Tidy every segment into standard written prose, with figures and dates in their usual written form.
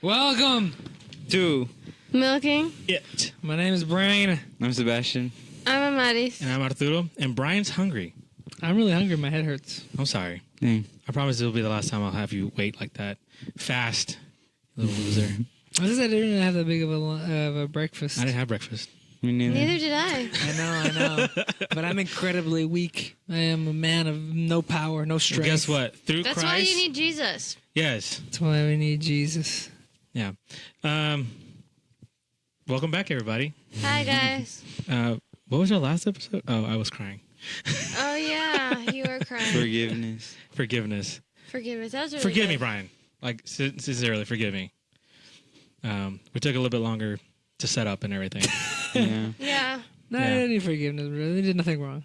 Welcome to Milking. It. My name is Brian. I'm Sebastian. I'm Amaris. And I'm Arturo. And Brian's hungry. I'm really hungry. My head hurts. I'm sorry. Dang. I promise it'll be the last time I'll have you wait like that. Fast. You little loser. I was just I didn't have that big of a breakfast. I didn't have breakfast. Me neither. Neither did I. I know. But I'm incredibly weak. I am a man of no power, no strength. Well, guess what? Through That's Christ. why you need Jesus. Yes. That's why we need Jesus. Yeah. Welcome back, everybody. Hi, guys. What was our last episode? Oh, I was crying. Oh, yeah. You were crying. Forgiveness. Forgiveness. Forgive us. That was really Forgive me, good. Brian. Like, sincerely, forgive me. We took a little bit longer to set up and everything. Yeah. Yeah. No, Yeah. I didn't need forgiveness, bro. They did nothing wrong.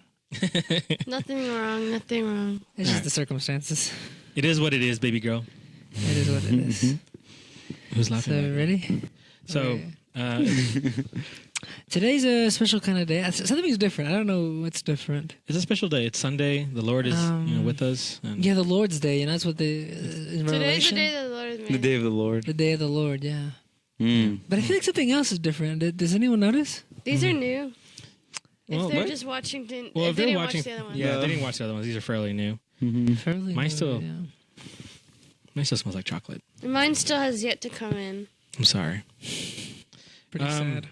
Nothing wrong. Nothing wrong. It's just Alright. the circumstances. It is what it is, baby girl. It is what it is. Who's So, laughing? at me? ready? So, Today's a special kind of day. Something's different. I don't know what's different. it's a special day. It's Sunday. The Lord is with us. And Yeah, the Lord's Day, and that's what in Today's Revelation. the day that the Lord has made. The day of the Lord. The day of the Lord, yeah. Mm. But I feel like something else is different. Does anyone notice? These are new. Well, If they're what? just watching, Well, if they they're didn't watching, watch the other one. yeah, they didn't watch the other ones. These are fairly new. Mm-hmm. Fairly Mine new, still- yeah. Mine still smells like chocolate. Mine still has yet to come in. I'm sorry. Pretty sad.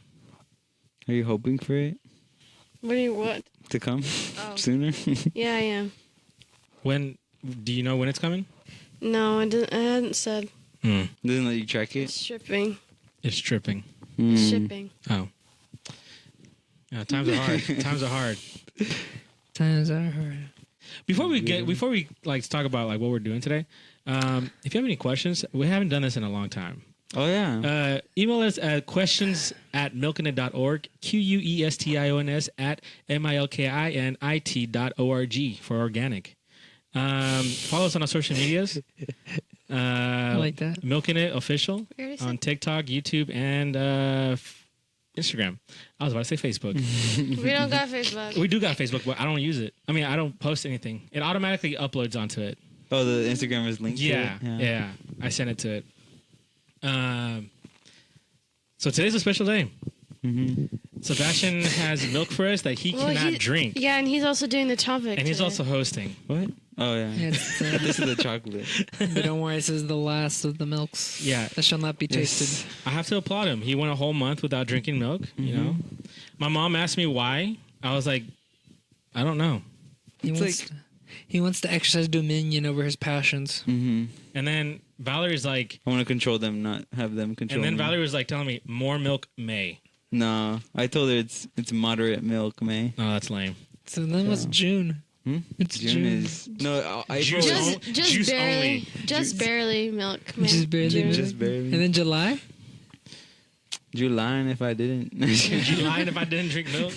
Are you hoping for it What? to come Oh. sooner? Yeah, I am. When do you know when it's coming? No, I hadn't said. Doesn't let you track it? Shipping. It's tripping. Mm. Shipping. Oh. Yeah, times are hard. Times are hard. Times are hard. Before we like talk about like what we're doing today, if you have any questions, we haven't done this in a long time. Oh, yeah. Email us at questions@milkinit.org, questions @milkinit.org for organic. Follow us on our social medias. I like that. Milking It Official We already on said. TikTok, YouTube, and Instagram. I was about to say Facebook. We don't got Facebook. We do got Facebook, but I don't use it. I mean, I don't post anything. It automatically uploads onto it. Oh, the Instagram is linked Yeah, to it? yeah. I sent it to it. So today's a special day. Mm-hmm. Sebastian has milk for us that he cannot drink, Yeah, and he's also doing the topic. and he's today. also hosting. What? Oh, yeah. It's, This is the chocolate. but don't worry, this is the last of the milks. Yeah. That shall not be tasted. Yes. I have to applaud him. He went a whole month without drinking milk. You know, my mom asked me why. I was like, I don't know. He wants to exercise dominion over his passions. Mm-hmm. And then Valerie's like, I want to control them, not have them control and then me. Valerie was like telling me more milk may. No, I told her it's moderate milk, May. Oh, that's lame. So then what's June? Hmm? It's June. is no. April Juice is only. just Juice barely, only. just barely milk. Man. Just barely June. milk. just barely. And then July? You lying if I didn't? Would you lying if I didn't drink milk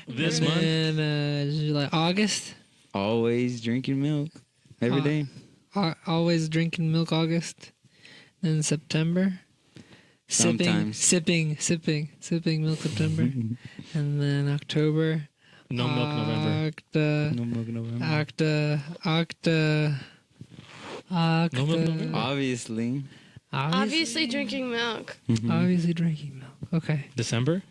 this and month? then July, August? Always drinking milk every day. Always drinking milk, August. Then September. Sometimes. Sipping milk, September. And then October. No milk November. No milk November. No milk November. Obviously. Obviously drinking milk. Obviously drinking milk. Okay. December.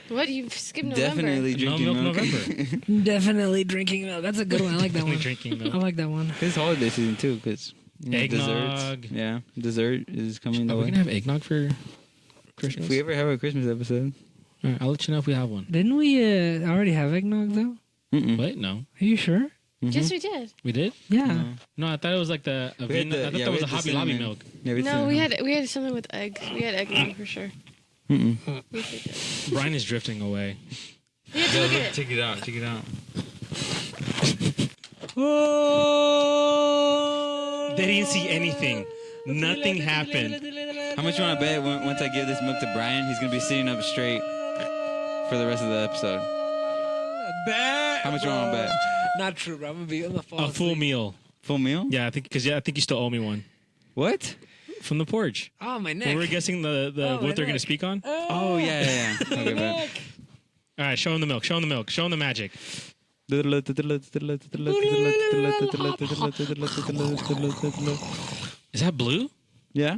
What, you skipped November? Definitely No drinking milk milk. November. Definitely drinking milk. That's a good one. I like that Definitely one. drinking I milk. like that one. It's holiday season too, because Eggnog. desserts. Yeah, dessert is coming. Are the we way. gonna have eggnog for Christmas? If we ever have a Christmas episode. All right, I'll let you know if we have one. Didn't we already have eggnog though? Mm-mm. Wait, no, Are you sure? Yes, we did. we did. Yeah. No. No, I thought it was like the We had Avena. I thought that was we a had the Hobby Lobby cinnamon. milk. Yeah, we No, we had something with eggs. We had eggnog for sure. Mm-mm. We did it. Brian is drifting away. Yeah, look at it. Check it out. Check it out. They didn't see anything. Nothing happened. How much you want to bet once I give this milk to Brian, he's gonna be sitting up straight for the rest of the episode? Bet. How much you want to bet? Not true, bro. I'm gonna be on the phone. A full meal. Full meal? Yeah, I think because I think you still owe me one What? from the porch. Oh, my neck. When we were guessing the Oh, what my Oh, they're gonna neck. speak on. yeah. Okay, bet. All right, show him the milk. Show him the milk. Show him the magic. Is Is that blue? Yeah.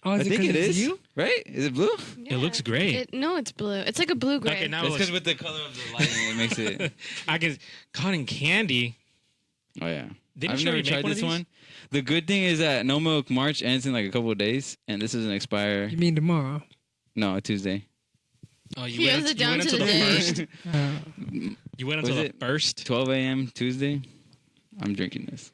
Oh, I is think 'cause it it's is. you? Right? Is it blue? It looks great. No, it's blue. It's like a blue gray. Okay, now That's it because looks, with the color of the lighting, it makes it. I can cotton candy. Oh yeah. Didn't I've you never already make tried one of this these? one. The good thing is that No Milk March ends in like a couple of days, and this doesn't expire. You mean tomorrow? No, Tuesday. Oh, He has it down to the day. first. You wait until Was the it first. 12 a.m. Tuesday. I'm drinking this.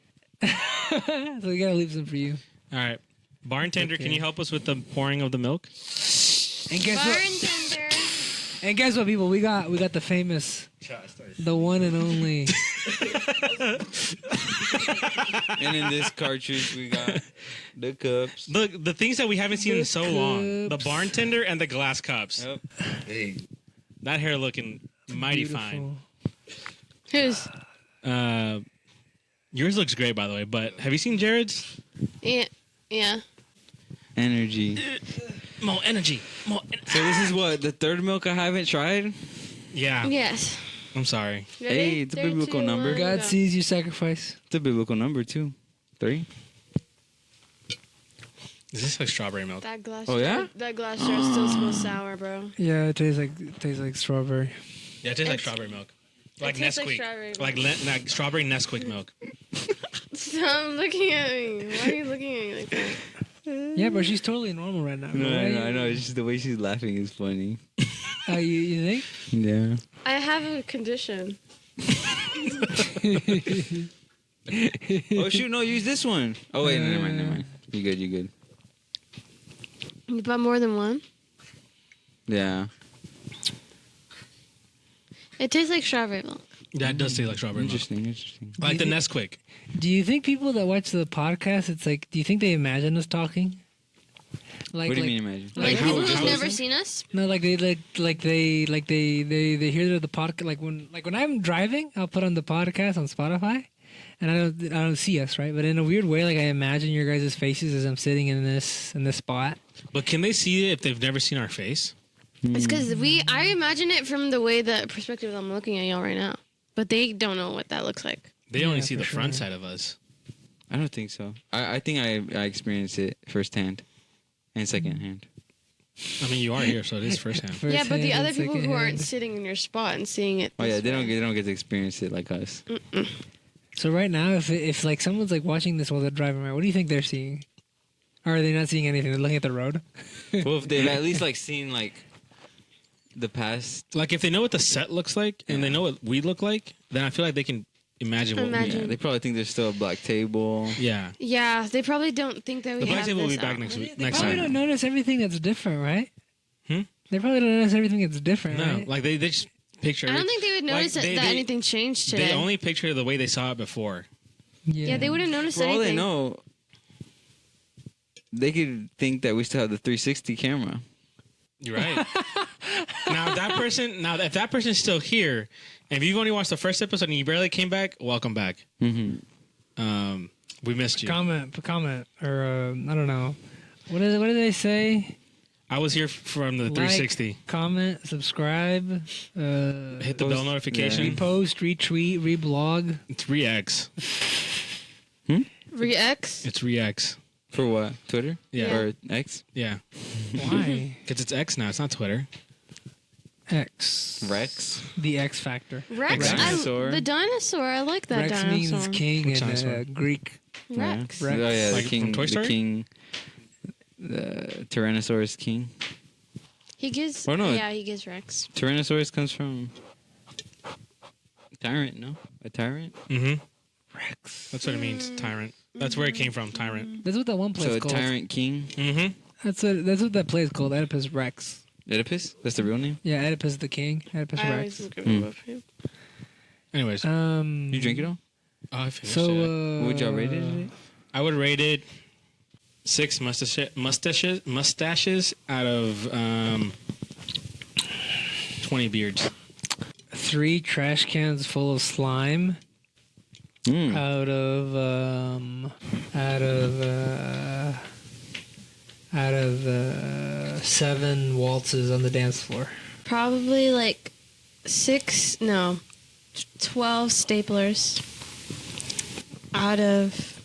So we gotta leave some for you. All right, bartender, Okay. can you help us with the pouring of the milk? And guess what? Bartender. And guess what, people? We got the famous, the one and only. And in this cartridge, we got the cups. Look, the things that we haven't seen in so long: the cups. bartender and the glass cups. Yep. Hey. That hair looking mighty fine. Who's? Yours looks great, by the way. But have you seen Jared's? Yeah. Yeah. Energy. More energy. More. So this is what, the third milk I haven't tried? Yeah. Yes. I'm sorry. Ready? Hey, it's a Three, biblical two, number. one, God go. sees your sacrifice. It's a biblical number, too. 3. Is this like strawberry milk? That glass. Oh, yeah? That glass jar still smells sour, bro. Yeah, it tastes like strawberry. Yeah, it tastes like It's- strawberry milk. Like tastes like Nesquik. strawberry Like, like strawberry Nesquik milk. Stop looking at me. Why are you looking at me like that? Yeah, but she's totally normal right now. No, Why I know, you- I know. It's just the way she's laughing is funny. You think? Yeah. I have a condition. Oh, shoot, no, use this one. Oh, wait, never mind. You good, you good. You bought more than one? Yeah. It tastes like strawberry milk. That does taste like strawberry milk. Interesting. Like the Nesquik. Do you think people that watch the podcast, it's like, do you think they imagine us talking? Like, What do you mean imagine? Like, how people it who've goes. never seen us? No, like they hear the podcast. Like when I'm driving, I'll put on the podcast on Spotify, and I don't see us, right? But in a weird way, like I imagine your guys' faces as I'm sitting in this spot. But can they see it if they've never seen our face? It's because I imagine it from the way the perspective I'm looking at y'all right now. But they don't know what that looks like. They only Yeah, see for the front sure. side of us. I don't think so. I think I experienced it firsthand and secondhand. I mean, you are here, so it is firsthand. Yeah, but the First-hand other and people who aren't second-hand. sitting in your spot and seeing it. Oh, yeah, this they way. don't get to experience it like us. So right now, if like someone's like watching this while they're driving around, what do you think they're seeing? Or are they not seeing anything? They're looking at the road. Well, if they've at least like seen like the past. Like, if they know what the set looks like and they know what we look like, then I feel like they can imagine what Imagine. Yeah, they probably think there's still a black table. we... Yeah. Yeah, they probably don't think that we The black have table will this be back out. next week. They Next probably time. don't notice everything that's different, right? Hmm? They probably don't notice everything that's different, No, right? like they just picture I it. don't think they would Like, notice that anything changed today. They only picture the way they saw it before. Yeah, they wouldn't notice For all anything. they know, they could think that we still have the 360 camera. You're right. Now if that person's still here, and if you've only watched the first episode and you barely came back, welcome back. Mm-hmm. We missed you. Comment, or I don't know. What did they say? I was here from the 360. Like, comment, subscribe, Hit the bell notification. repost, retweet, reblog. It's Re-X. Re-X? It's Re-X. For what? Twitter? Yeah. Or X? Yeah. Why? Because it's X now. It's not Twitter. X. Rex? The X factor. Rex? Dinosaur. The dinosaur. I like that Rex dinosaur. means king Which in dinosaur? Greek. Rex. Rex. Oh, yeah, Like the king. from Toy Story? The king. The Tyrannosaurus king. He gives. Oh, no. Yeah, he gives Rex. Tyrannosaurus comes from tyrant, no? A tyrant? Mm-hmm. Rex. That's what it means. Tyrant. That's where it came from. Tyrant. That's what that one play So is a called. tyrant king. Mm-hmm. That's what that play is called. Oedipus Rex. Oedipus? That's the real name? Yeah, Oedipus the king. Oedipus I Rex. always look at him. Anyways. You drink it all? Oh, I finished So it. What would y'all rate it? I would rate it 6 mustaches out of 20 beards. 3 trash cans full of slime Mm. out of 7 waltzes on the dance floor. Probably like 12 staplers out of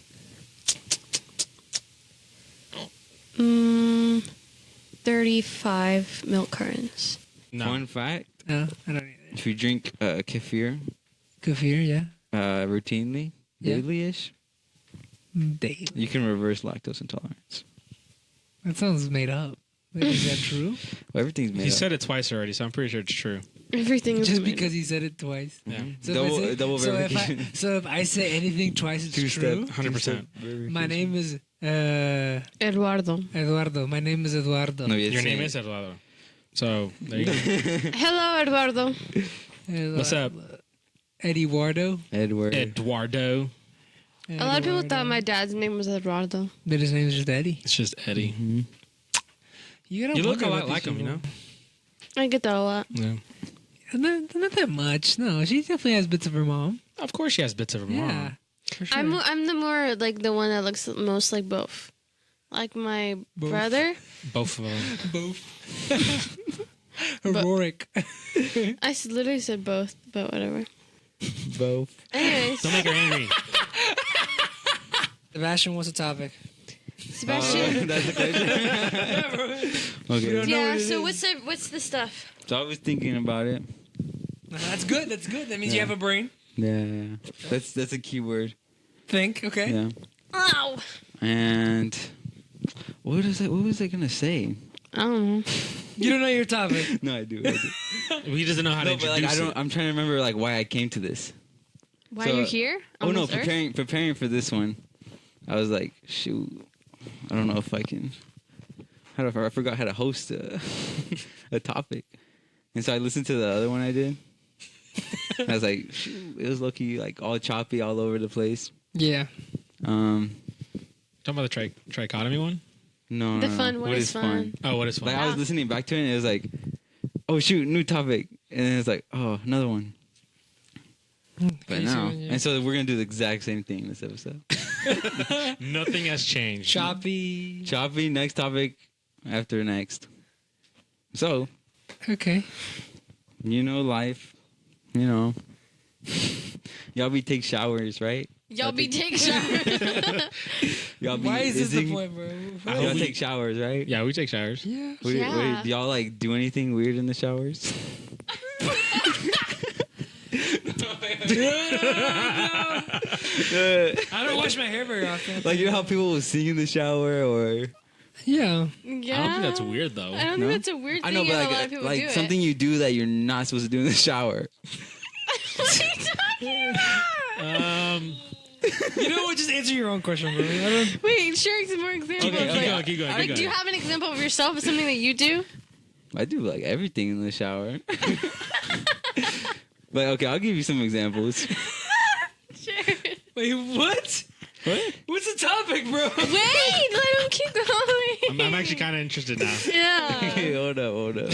35 milk cartons. No. Fun fact: No, I don't need it. if you drink kefir Kefir, yeah. routinely, Yeah. daily-ish, Daily. you can reverse lactose intolerance. That sounds made up. Is that true? Well, everything's made He up. said it twice already, so I'm pretty sure it's true. Everything is Just made because he said it twice. Yeah. So Double- if I say, double so verification. So if I say anything twice, it's Two-step. true. 100%. My name is Eduardo. Eduardo. My name is Eduardo. No, it's Your name saying- is Eduardo. So, there you go. Hello, Eduardo. What's up? Eduardo. Edward. Eduardo. A lot of people thought my dad's name was Eduardo. But his name is just Eddie. It's just Eddie. Mhm. You gotta You look wonder a lot about like these him, you know? people. I get that a lot. Yeah. Not that much. No, she definitely has bits of her mom. Of course she has bits of her mom. Yeah, for sure. I'm the more like the one that looks most like both. Like my Both. brother. Both of them. both. Heroic. I literally said both, but whatever. Both. Anyways, Don't make her angry. Sebastian, what's the topic? Sebastian. That's the question. Okay. Yeah. So what's the stuff? So I was thinking about it. That's good. That's good. That means you Yeah. have a brain. Yeah. That's a key word. Think. Okay. Yeah. Ow. And what was I gonna say? I don't know. You don't know your topic. No, I do. He doesn't know how to No, but introduce like I don't. it. I'm trying to remember like why I came to this. Why So- are you here? Oh on no, this earth? preparing for this one. I was like, shoot, I don't know if I can. I forgot how to host a, a topic, and so I listened to the other one I did. I was like, shoot, it was lucky, like all choppy, all over the place. Yeah. Um, Talking about the trichotomy one? no, The no, fun. What is fun? Oh, what is fun? Like I was listening back to it, and it was like, oh shoot, new topic, and then it's like, oh, another one. But no, and so we're gonna do the exact same thing in this episode. Nothing has changed. Choppy. Choppy. Next topic after next. So Okay. you know life. You know, y'all be take showers, right? Y'all be taking showers. Y'all be Why is this the ising- point, bro? I Y'all hope take showers, right? Yeah, we take showers. Yeah. Yeah. Do y'all like do anything weird in the showers? I don't wash my hair very often. Like you know how people will sing in the shower, or Yeah. Yeah. I don't think that's weird, though. I don't No? think that's a weird I thing. know, and but a lot of people like do something you do that you're not supposed to do in the shower. You know what? Just answer your own question, bro. I don't. Wait, share some more examples. Okay, like, keep going. like, do you have an example of yourself of something that you do? I do like everything in the shower. But okay, I'll give you some examples. Sure. Wait, what? What? What's the topic, bro? Wait, let him keep going. I'm actually kind of interested now. Yeah. Hey, hold up.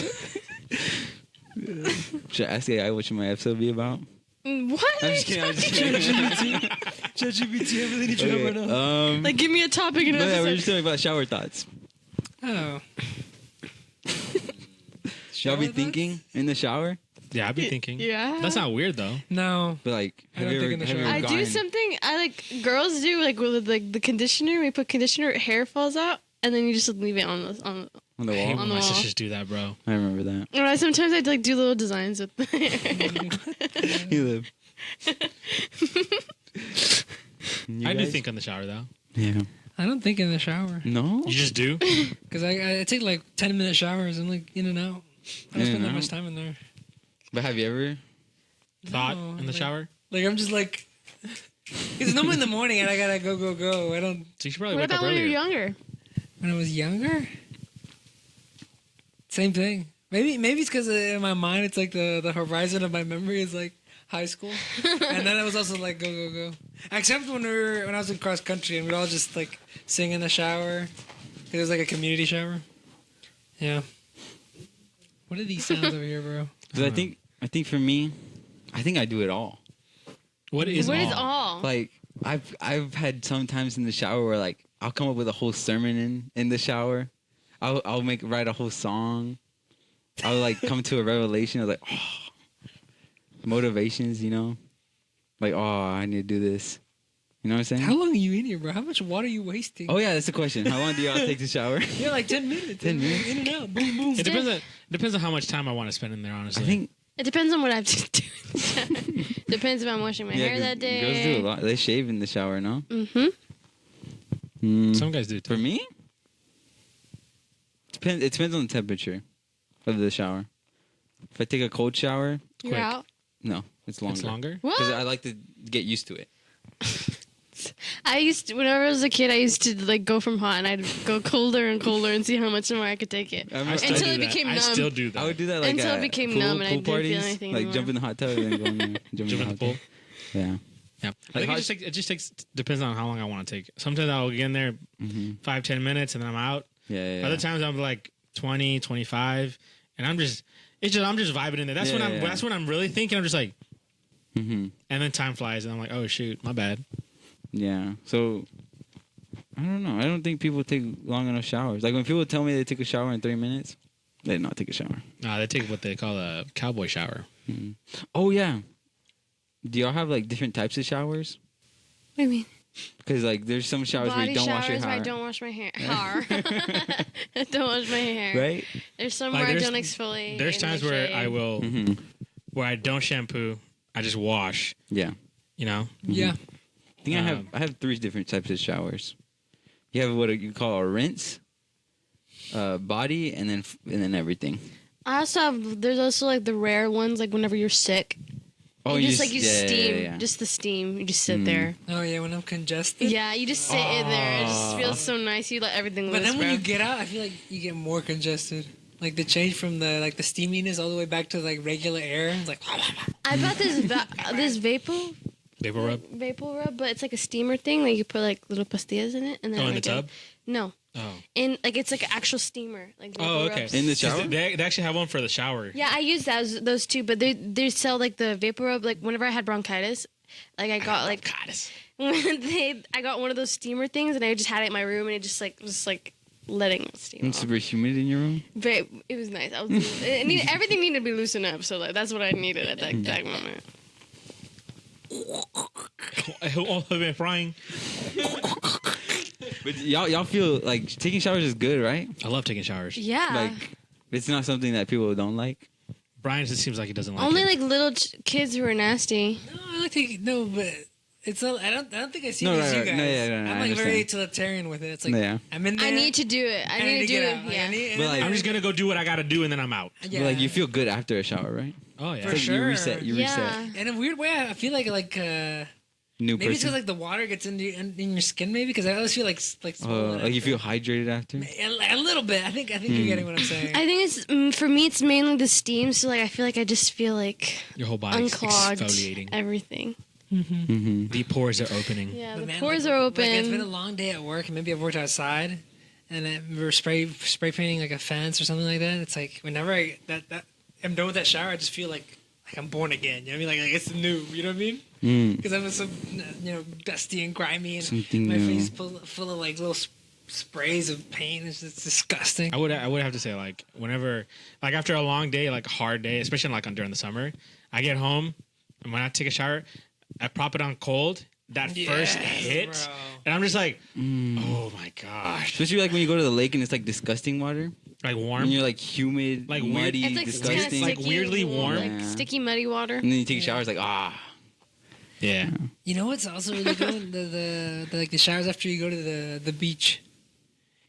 Should I ask you what should my episode be about? What? I'm just kidding. ChatGPT, everything that you have right now. Okay, Like, give me a topic and no, yeah, we're episode. just talking about shower thoughts. Oh. Y'all be Shower thinking in the shower? Yeah, I'd be thinking. Yeah. That's not weird, though. No. But like, I have don't you think ever, in the have you shower. ever I do gone- something I like girls do like with like the conditioner. We put conditioner, hair falls out, and then you just leave it on the on the I hate wall? when On the my wall. sisters do that, bro. I remember that. Or I sometimes I'd like do little designs with the hair. You live. You I do guys? think on the shower, though. Yeah. I don't think in the shower. No? You just do? Because I take like 10-minute showers. I'm like in and out. I don't In spend and that out? much time in there. But have you ever? Thought No, in the like- shower? Like I'm just like. It's normally in the morning and I gotta go. I don't. So you should probably What wake up about when earlier. you're younger? When I was younger. Same thing. Maybe it's because in my mind it's like the horizon of my memory is like high school, and then it was also like go. Except when I was in cross country and we'd all just like sing in the shower. It was like a community shower. Yeah. What are these sounds over here, bro? Because I think for me, I think I do it all. What is What all? is all? Like I've had some times in the shower where like I'll come up with a whole sermon in the shower. I'll write a whole song. I'll like come to a revelation of like motivations, you know, like I need to do this, You know what I'm saying? How long are you in here, bro? How much water are you wasting? Oh yeah, that's the question. How long do y'all take to shower? Yeah, like 10 minutes. 10 minutes. In and out. Boom, boom. It depends on how much time I want to spend in there. Honestly, I think It depends on what I have to do. Depends if I'm washing my hair 'cause that day. girls do a lot. They shave in the shower, no? Mm-hmm. Mm. some guys do too. For me, it depends on the temperature of the shower. If I take a cold shower, You're Quick. out. no, it's longer. It's longer. What? Because I like to get used to it. I used to, whenever I was a kid, I used to like go from hot and I'd go colder and colder and see how much more I could take it. I I still Until do it that. became I numb. still do that. I would do that like Until it at became pool, numb and I pool didn't feel parties, anything like anymore. jump in the hot tub and then go in there, jump Jump in the hot pool. tub. Yeah. Yeah, I think hot- it just takes depends on how long I want to take. Sometimes I'll get in there 5-10 minutes and then I'm out. Yeah. Other times I'm like 20, 25, and I'm just vibing in there. That's when that's when I'm really thinking. I'm just like, Mm-hmm. and then time flies and I'm like, oh shoot, my bad. Yeah. So I don't know. I don't think people take long enough showers. Like when people tell me they take a shower in 3 minutes, they did not take a shower. Nah, they take what they call a cowboy shower. Mm. Oh yeah. Do y'all have like different types of showers? What do you mean? Because like there's some showers where Body you don't wash your showers where hair. I don't wash my hair. I don't wash my hair. Right? There's some Like, where I there's- don't exfoliate. There's and times I where shave. I will, Mm-hmm. where I don't shampoo. I just wash. Yeah. You know. Yeah. I think I have 3 different types of showers. You have what you call a rinse, body, and then everything. I also have. There's also like the rare ones, like whenever you're sick. Oh, you you just like you yeah, steam, yeah. just the steam. You just sit Mm. there. Oh, yeah, when I'm congested. Yeah, you just sit in there. It just feels so nice. You let everything But loose, then when bro. you get out, I feel like you get more congested. Like the change from the steaminess all the way back to like regular air. It's like I bought this this vapor Vapor rub. but it's like a steamer thing. Like you put like little pastillas in it, and then Oh, in the like tub. No, Oh. in like it's like an actual steamer. Like Oh, vapor okay. rubs. In the 'Cause shower? They actually have one for the shower. Yeah, I use those two, but they sell like the vapor rub. Like whenever I had bronchitis, like I got like I got one of those steamer things, and I just had it in my room, and it just like letting it steam. It's off. super humid in your room. It was nice. Everything needed to be loosened up, so like that's what I needed at that exact moment. All have been frying. But y'all feel like taking showers is good, right? I love taking showers. Yeah. Like it's not something that people don't like. Brian just seems like he doesn't like Only it. like little kids who are nasty. no, I like to no, but it's not. I don't think I see No, it as right, you guys. right. No, yeah, no, I'm I like very understand. utilitarian with it. It's like Yeah. I'm in there. I need to do it. I and need to do get it. out. Like, Yeah. I need- But, like, I'm just gonna go do what I gotta do and then I'm out. yeah. But like you feel good after a shower, right? Oh yeah. For It's like sure. You reset. You Yeah. reset. In a weird way, I feel like New maybe it's person. because like the water gets in your skin, maybe because I always feel like swollen Like you after. feel hydrated after. A little bit. I think you're getting what I'm saying. I think it's for me. It's mainly the steam. So like I feel like I just feel like Your whole body's unclogged exfoliating. everything. Mm-hmm. The pores are opening. Yeah, But the man, pores like- are Like, it's been a open. long day at work, and maybe I've worked outside, and then we're spray painting like a fence or something like that. It's like whenever I'm done with that shower, I just feel like I'm born again. You know what I mean? Like it's new. You know what I mean? Mm. Because I was so dusty and grimy, and Something my new. face full of like little sprays of paint. It's just disgusting. I would have to say like whenever like after a long day, like a hard day, especially like during the summer, I get home and when I take a shower, I prop it on cold. That first Yes, hit, bro. and I'm just like, oh my gosh, Especially like when you go to the lake and it's like disgusting water, like warm. and you're like humid, Like weird- muddy, It's like disgusting, kind of Like sticky, weirdly warm. like Yeah. sticky muddy water. and then you take a shower. It's like Yeah, You know what's also really good? the showers after you go to the beach.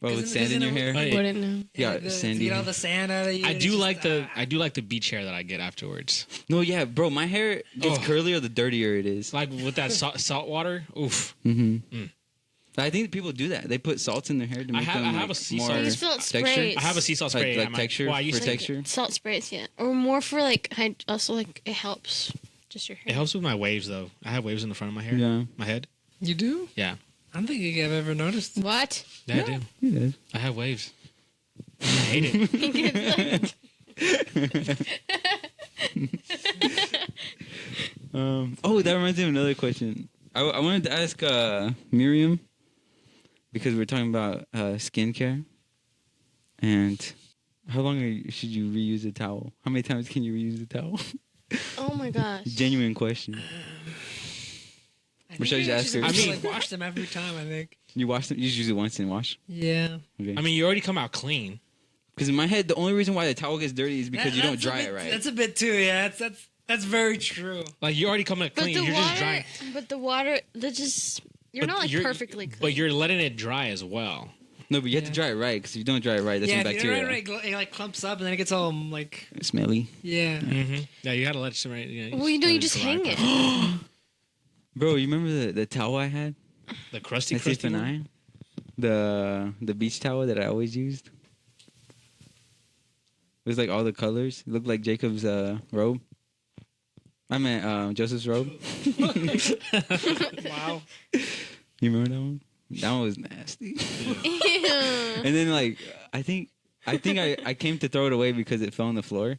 oh, with 'Cause sand in your in a- hair. Oh, yeah. Wouldn't know. Yeah, Like to sandy. get all the sand out of you. I and do it's like just, the beach hair that I get afterwards. No, yeah, bro, my hair gets Oh. curlier the dirtier it is. Like with that salt water. Oof. Mm-hmm. Mm. I think people do that. They put salts in their hair to make have- them I like, have a sea more salt. You just feel it texture. sprays. I have a sea salt spray. Like at my- texture well, I used for to- texture. Salt sprays, yeah, or more for like also like it helps just your hair. It helps with my waves though. I have waves in the front of my hair. Yeah. My head. You do? Yeah. I don't think I've ever noticed. What? Yeah, I do. Yeah. I have waves. I hate it. Oh, that reminds me of another question. I wanted to ask Miriam because we're talking about skincare and how long should you reuse a towel? How many times can you reuse a towel? Oh my gosh. Genuine question. Michelle, you ask her. I mean, like, wash them every time. I think You wash them. You just use it once and wash. Yeah. Okay. I mean, you already come out clean. Because in my head, the only reason why the towel gets dirty is because you don't dry it right. That's a bit too. Yeah, that's very true. Like you already come out clean. You're just drying. But the water, you're not like perfectly clean. But you're letting it dry as well. No, but you have to dry it right. Because if you don't dry it right, that's when if bacteria. you don't dry it right, it like clumps up and then it gets all like smelly. Yeah. Mm-hmm. Yeah, you gotta let it right. Yeah, well, you just hang it. Bro, you remember the towel I had? The crusty one? The beach towel that I always used. It was like all the colors. It looked like Jacob's robe. I meant Joseph's robe. Wow. You remember that one? That one was nasty. Ew. And then like I think I came to throw it away because it fell on the floor.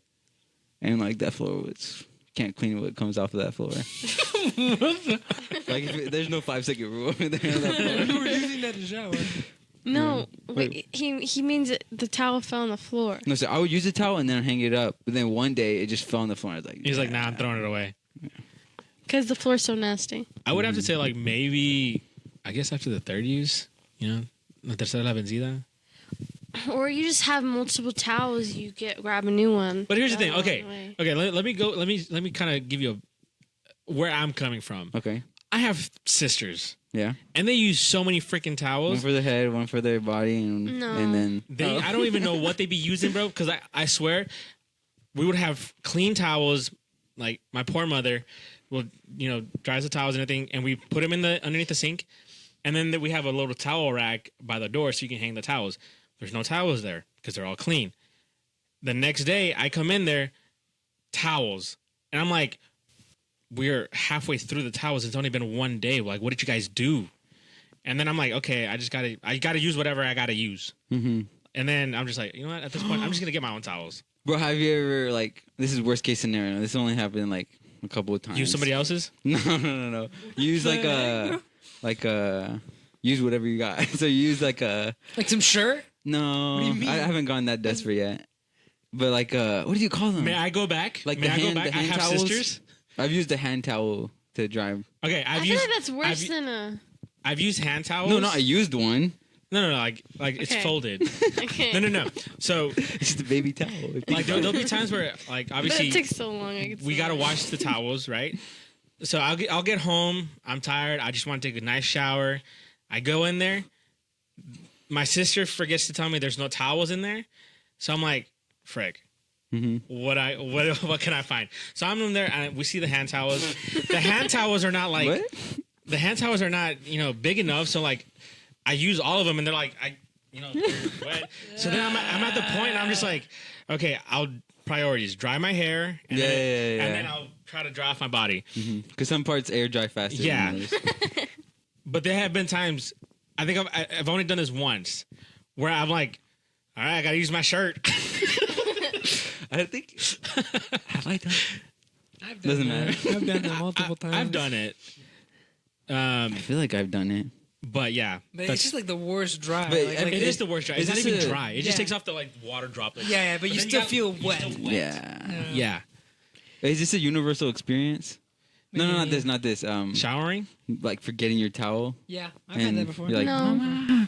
And like that floor was can't clean what comes off of that floor. Like there's no 5-second rule over there on that floor. You were using that in the shower. No, wait. He means the towel fell on the floor. No, so I would use the towel and then hang it up. But then one day it just fell on the floor. I was like, He's like, nah, I'm throwing it away. Because the floor's so nasty. I would have to say like maybe, I guess after the third use, you know, la tercera la vencida. Or you just have multiple towels. You grab a new one. But here's the thing. Throw it Okay, away. okay. Let me go. Let me kind of give you where I'm coming from. Okay. I have sisters, Yeah. and they use so many freaking One towels. for the head, one for their body, and No. and then I don't even know what they be using, bro. Because I swear, we would have clean towels. Like my poor mother will, dries the towels and everything, and we put them underneath the sink, and then we have a little towel rack by the door so you can hang the towels. There's no towels there because they're all clean. The next day, I come in there, towels, and I'm like, we're halfway through the towels. It's only been one day. Like, what did you guys do? And then I'm like, okay, I gotta use whatever I gotta use. Mm-hmm. And then I'm just like, you know what? At this point, I'm just gonna get my own towels. Bro, have you ever like this is worst case scenario? This only happened like a couple of times. Use somebody else's? No. Use use whatever you got. So you use like some shirt. No, What do you mean? I haven't gone that desperate yet. But like what do you call them? May I go back? Like May the I go hand, back? the hand I have towels. sisters. I've used a hand towel to dry. Okay, I feel like that's worse than a. I've used hand towels. No, I used one. No, like it's Okay. folded. Okay. No. So It's just a baby towel. like there'll be times where like But obviously it takes so long. we gotta wash the towels, right? So I'll get home. I'm tired. I just want to take a nice shower. I go in there. My sister forgets to tell me there's no towels in there, so I'm like, frick. Mm-hmm. What can I find? So I'm in there and we see the hand towels. The hand towels are not like What? the hand towels are not big enough. So like I use all of them and they're like they're wet. So then I'm at the point and I'm just like, okay, I'll priorities dry my hair and Yeah, then, yeah. and then I'll try to dry off my body. Because some parts air dry faster. Yeah. Than others. But there have been times I think I've only done this once where I'm like, all right, I gotta use my shirt. I think. Have I done? I've done Doesn't that. matter. I've done that multiple times. I've done it. I feel like I've done it. But yeah, But it's just like the worst dry. But, like, I mean, it is the worst dry. Is It's not this even a- dry. It just Yeah. takes off the like water droplet. yeah, but you then still got- feel you're wet. still wet. Yeah. Yeah. Is this a universal experience? No, not this. Not this. Showering? Like forgetting your towel. Yeah, I've had that before. You're like, No.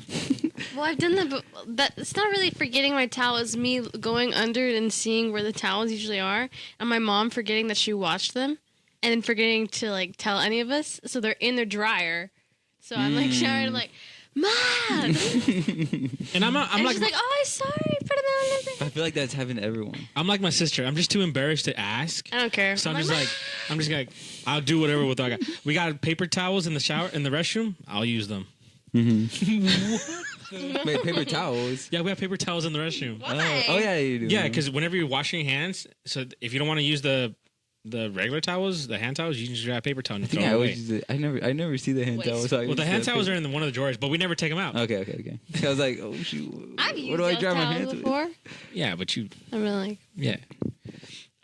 Well, I've done that, but it's not really forgetting my towel. It's me going under it and seeing where the towels usually are, and my mom forgetting that she washed them, and then forgetting to like tell any of us. So they're in the dryer. So I'm like showering, like, Mom. And I'm And like she's like, oh, I'm sorry. Put it on. I feel like that's happened to everyone. I'm like my sister. I'm just too embarrassed to ask. I don't care. So I'm just like, I'll do whatever with what I got. We got paper towels in the shower, in the restroom. I'll use them. Wait, paper towels? Yeah, we have paper towels in the restroom. Why? Oh yeah, you do. Yeah, because whenever you're washing your hands, so if you don't want to use the regular towels, the hand towels, you can just grab paper towel and I throw think it I away. always use it. I never see the hand Waste. towels. So Well, the hand towels are in one of the drawers, but we never take them out. Okay. I was like, oh shoot. I've used what do I those dry my towels hands with? before. Yeah, but you, I'm really like,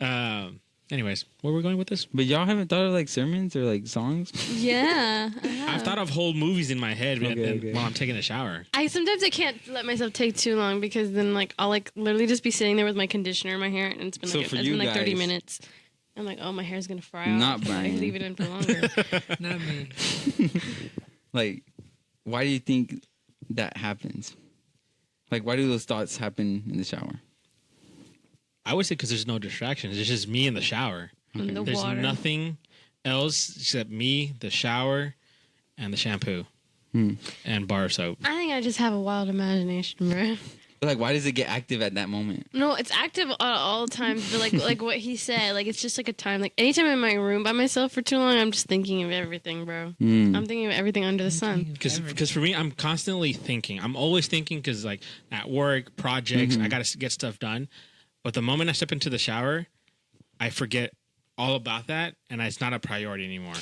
yeah. Anyways, where are we going with this? But y'all haven't thought of like sermons or like songs? yeah. I've thought of whole movies in my head Okay. while I'm taking a shower. Sometimes I can't let myself take too long because then like I'll like literally just be sitting there with my conditioner in my hair and it's been So like for it's you been like 30 guys- minutes. I'm like, oh, my hair's gonna fry off. Not if I Brian. leave it in for longer. Not me. Like, why do you think that happens? Like, why do those thoughts happen in the shower? I would say because there's no distractions. It's just me in the shower. In the There's water. nothing else except me, the shower, and the shampoo and bar soap. I think I just have a wild imagination, bro. But like, why does it get active at that moment? No, it's active at all times. But like what he said, like it's just like a time. Like anytime I'm in my room by myself for too long, I'm just thinking of everything, bro. I'm thinking of everything under the sun. Because for me, I'm constantly thinking. I'm always thinking because like at work, projects, I got to get stuff done. But the moment I step into the shower, I forget all about that, and it's not a priority anymore.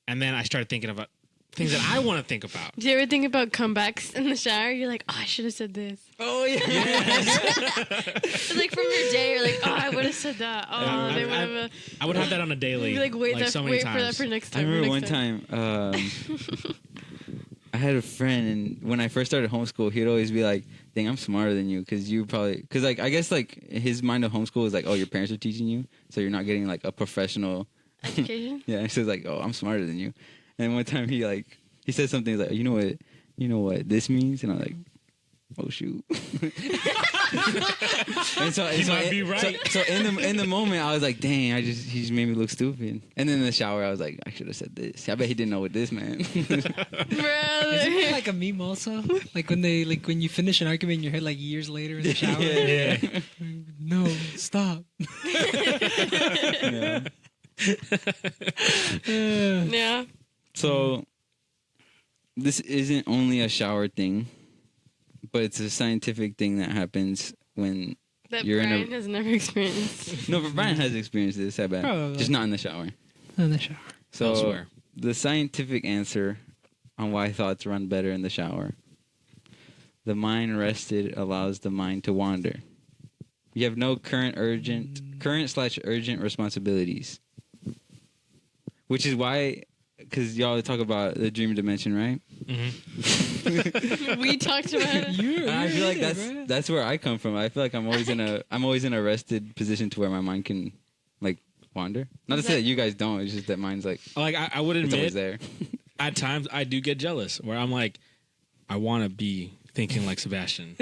And then I start thinking about things that I want to think about. Do you ever think about comebacks in the shower? You're like, oh, I should have said this. Oh yeah. Like from your day, you're like, oh, I would have said that. Oh, they would have. I would have that on a daily. You're like, wait so many for that times. for next I time. remember next one time, I had a friend, and when I first started homeschool, he'd always be like, "Dang, I'm smarter than you," because like I guess like his mind of homeschool is like, "Oh, your parents are teaching you, so you're not getting like a professional education. Yeah." So it's like, "Oh, I'm smarter than you." And one time he said something like, you know what this means, and I'm like, oh shoot. and might be right. So in the moment, I was like, dang, he just made me look stupid. And then in the shower, I was like, I should have said this. I bet he didn't know what this meant. Isn't it like a meme also? Like when when you finish an argument in your head like years later in the shower. Yeah. No, stop. Yeah. So this isn't only a shower thing, but it's a scientific thing that happens when That you're Brian in a. has never experienced. No, but Brian has experienced this. I bet, Probably. just not in the shower. In the shower. So Elsewhere. the scientific answer on why thoughts run better in the shower: the mind rested allows the mind to wander. You have no current/urgent responsibilities, which is why. Because y'all talk about the dream dimension, right? We talked about it. And I feel like that's where I come from. I feel like I'm always in a rested position to where my mind can like wander. Not to say that you guys don't. It's just that mine's like Like I would it's always admit, there. at times I do get jealous where I'm like, I want to be thinking like Sebastian.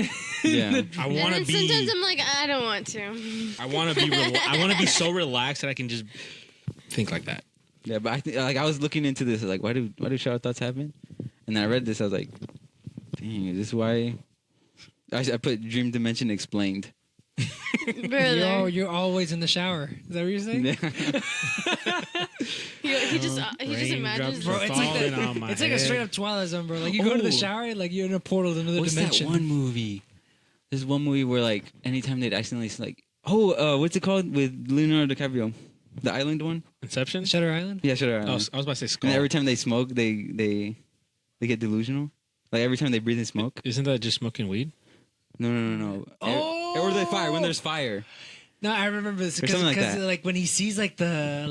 Yeah. I And want then to sometimes be. I'm like, I don't want to. I want to be. I want to be so relaxed that I can just think like that. Yeah, but I think like I was looking into this like why do shower thoughts happen? And then I read this, I was like, dang, is this why? I put dream dimension explained. Brother. You're always in the shower. Is that what you're saying? He just imagines. Bro, it's like Falling on my it's like a straight up Twilight Zone, bro. Like you go to the shower, like you're in a portal to another What's dimension. that one movie? There's one movie where like anytime they'd accidentally like what's it called with Leonardo DiCaprio? The island one? Inception. Shutter Island? Yeah, Shutter Oh, I Island. was about to say skull. And every time they smoke, they get delusional. Like every time they breathe in smoke. Isn't that just smoking weed? No. Or they fire when there's fire. No, I remember this Or because something like that. like when he sees like the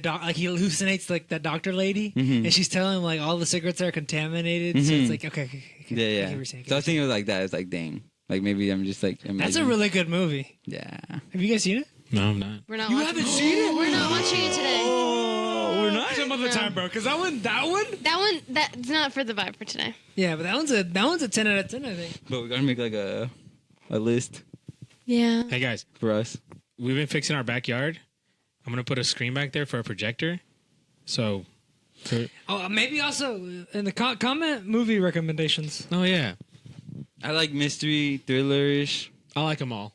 doc, like he hallucinates like that doctor lady, Mhm. and she's telling him like all the cigarettes are contaminated. So Mhm. it's like okay. I get what Yeah. you're saying, So I was thinking like that. It's like dang. Like maybe I'm just like that's a imagining- really good movie. Yeah. Have you guys seen it? No, I'm not. We're not. You watching haven't seen it? We're not watching it today. Oh, we're not. Some other No. time, bro. Because that one. That's not for the vibe for today. Yeah, but that one's a 10 out of 10, I think. But we gotta make like a list Yeah. Hey guys, for us. we've been fixing our backyard. I'm gonna put a screen back there for a projector. So, Oh, maybe also in the comment movie recommendations. oh yeah, I like mystery, thrillerish. I like them all.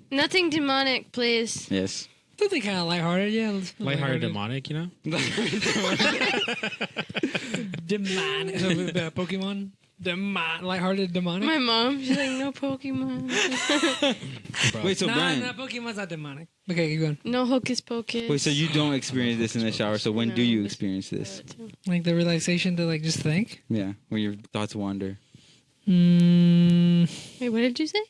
Nothing demonic, please. Yes. Something kind of lighthearted, yeah. Lighthearted demonic, you know. Demonic. So, Pokemon. Lighthearted demonic. My mom, she's like, no Pokemon. Wait, so Nah, Brian. Pokemon's not demonic. Okay, keep going. No hocus pocus. Wait, so you don't experience this in the shower. So when do you experience this? Like the relaxation to like just think. Yeah, when your thoughts wander. Wait, what did you say?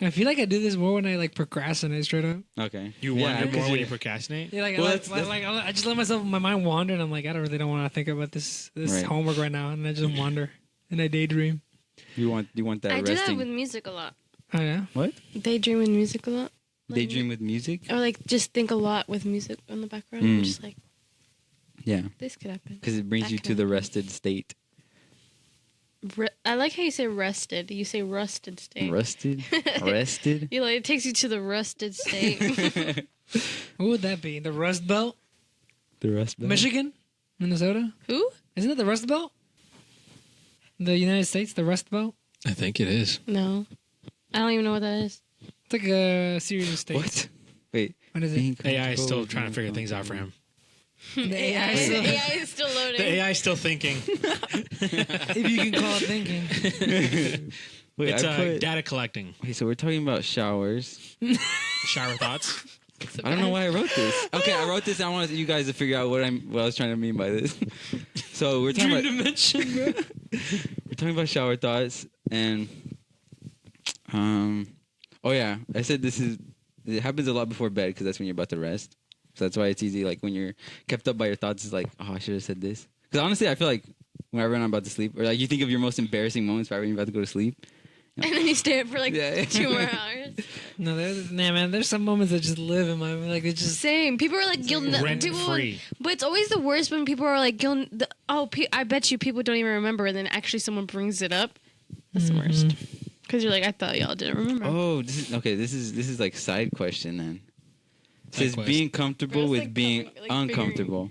I feel like I do this more when I like procrastinate straight up. Okay. You Yeah, wonder 'cause more when you- you procrastinate. Yeah, like, Well, I just let myself my mind wander, and I'm like, I don't really want to think about this Right. homework right now, and I just wander and I daydream. You want that I do that resting. with music a lot. Oh yeah. What? Daydream in music a lot. Like, Daydream with music? Or like just think a lot with music in the background. Mm. I'm just like, Yeah. this could happen. Because it brings That you could to the happen. rested state. I like how you say rested. You say rusted state. Rusted? Rested? You like it takes you to the rusted state. What would that be? The Rust Belt? The rust belt? Michigan? Minnesota? Who? Isn't it the Rust Belt? The United States, the Rust Belt? I think it is. No, I don't even know what that is. It's like a series of states. What? Wait. What is it? Being AI is still comfortable trying to with figure being things out for him. The AI is The still- AI is still loading. The AI is still thinking. If you can call it thinking. Wait, It's I put... data collecting. Wait, so we're talking about showers. Shower thoughts. I don't know why I wrote this. Okay, I wrote this. I want you guys to figure out what I was trying to mean by this. So we're talking Dream about dimension, bro. we're talking about shower thoughts, and oh yeah, I said it happens a lot before bed because that's when you're about to rest. So that's why it's easy. Like when you're kept up by your thoughts, it's like, oh, I should have said this. Because honestly, I feel like whenever I'm about to sleep, or like you think of your most embarrassing moments right when you're about to go to sleep. And then you stay up for like Yeah. 2 more hours. No, man, there's some moments that just live in my like it just. Same. People are like, Rent people, free. but it's always the worst when people are like, I bet you people don't even remember, and then actually someone brings it up. That's the worst. Because you're like, I thought y'all didn't remember. Oh, this is like side question then. It says Side being comfortable Girls with like being figuring- uncomfortable.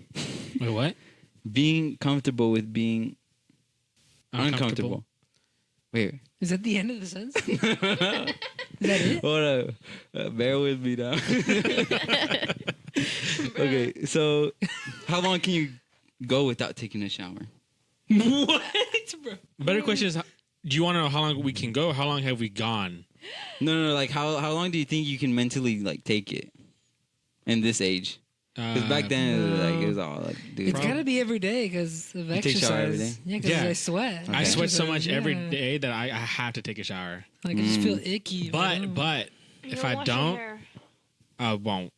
Wait, what? Being comfortable with being uncomfortable. Wait. Is that the end of the sentence? Is that it? Hold up. Bear with me now. Okay, so how long can you go without taking a shower? What, bro? Better question is, do you want to know how long we can go? Or how long have we gone? No. Like how long do you think you can mentally like take it in this age? Because back then it was all like, dude. It's gotta be every day because of take a shower every exercise. day? Yeah, because Yeah. I sweat. I sweat so much every Yeah. day that I have to take a shower. Like I just feel icky. But You if don't I wash your don't, hair. I won't.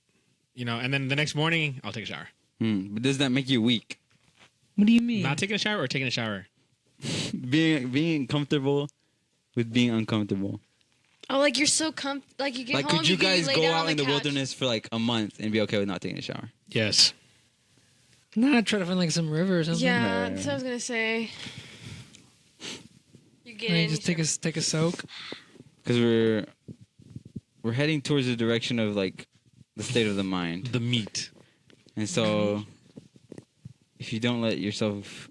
You know, and then the next morning I'll take a shower. But does that make you weak? What do you mean? Not taking a shower or taking a shower? Being comfortable with being uncomfortable. Oh, like you're so like you get Like, home. could you can guys lay go down on out in the couch. wilderness for like a month and be okay with not taking a shower? Yes. Nah, try to find like some river or something. Yeah, that's what I was gonna say. You get And in. you just take a soak. Because we're heading towards the direction of like the state of the mind, The meat. and so if you don't let yourself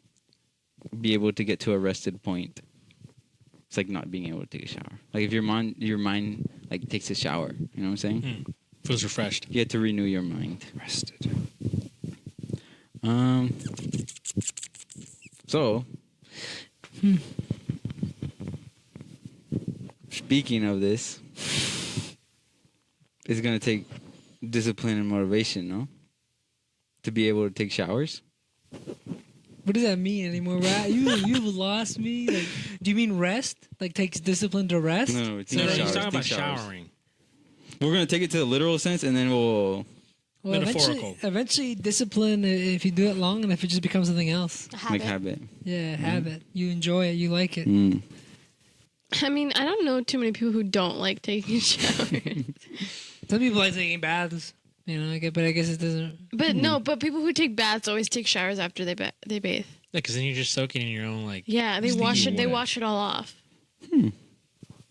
be able to get to a rested point, it's like not being able to take a shower. Like if your mind like takes a shower, you know what I'm saying? Feels refreshed. You have to renew your mind. Rested. So, speaking of this, it's gonna take discipline and motivation, no? To be able to take showers. What does that mean anymore, right? You've lost me. Like, do you mean rest? Like takes discipline to rest? No, it's No, not no, he's showers. talking about take showers. showering. We're gonna take it to the literal sense, and then we'll. Well, Metaphorical. eventually, discipline. If you do it long enough, it just becomes something else. Make habit. Yeah, habit. You enjoy it. You like it. Mm. I mean, I don't know too many people who don't like taking showers. Some people like taking baths. You know, but I guess it doesn't. But no, but people who take baths always take showers after they bathe. Yeah, because then you're just soaking in your own like. Yeah, they Stinky wash it. They water. wach it all off. You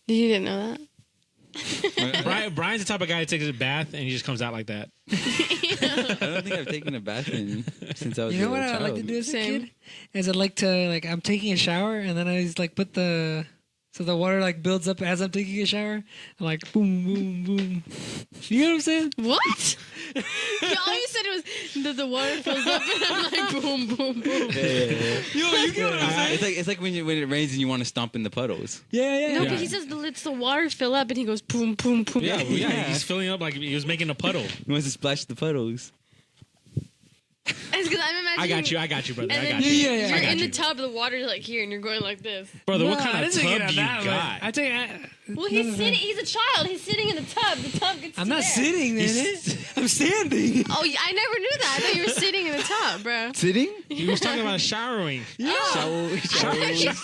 didn't know that? Brian's the type of guy that takes a bath and he just comes out like that. I don't think I've taken a bath since I was. You know a what I child. like to do as a Same. kid? Is I'd like to I'm taking a shower and then I just like put the water like builds up as I'm taking a shower. I'm like boom, boom, boom. You know what I'm saying? What? Yeah, all you said was that the water fills up and I'm like boom, boom, boom. Yeah. Yo, you get what I'm saying? It's like when it rains and you want to stomp in the puddles. Yeah. No, Yeah. but he says lets the water fill up and he goes boom, boom, boom. Yeah, Yeah. he's filling up like he was making a puddle. He wants to splash the puddles. It's because I'm imagining. I got you, brother. And I then got you. Yeah. you're I got in the you. tub, the water's like here, and you're going like this. Brother, what No, kind I of didn't take it tub on do you that way. got? I take. Well, he's sitting. He's a child. He's sitting in the tub. The tub gets. I'm to not there. sitting in it. I'm standing. Oh, I never knew that. I thought you were sitting in the tub, bro. Sitting? He was talking about showering. Oh. Showering.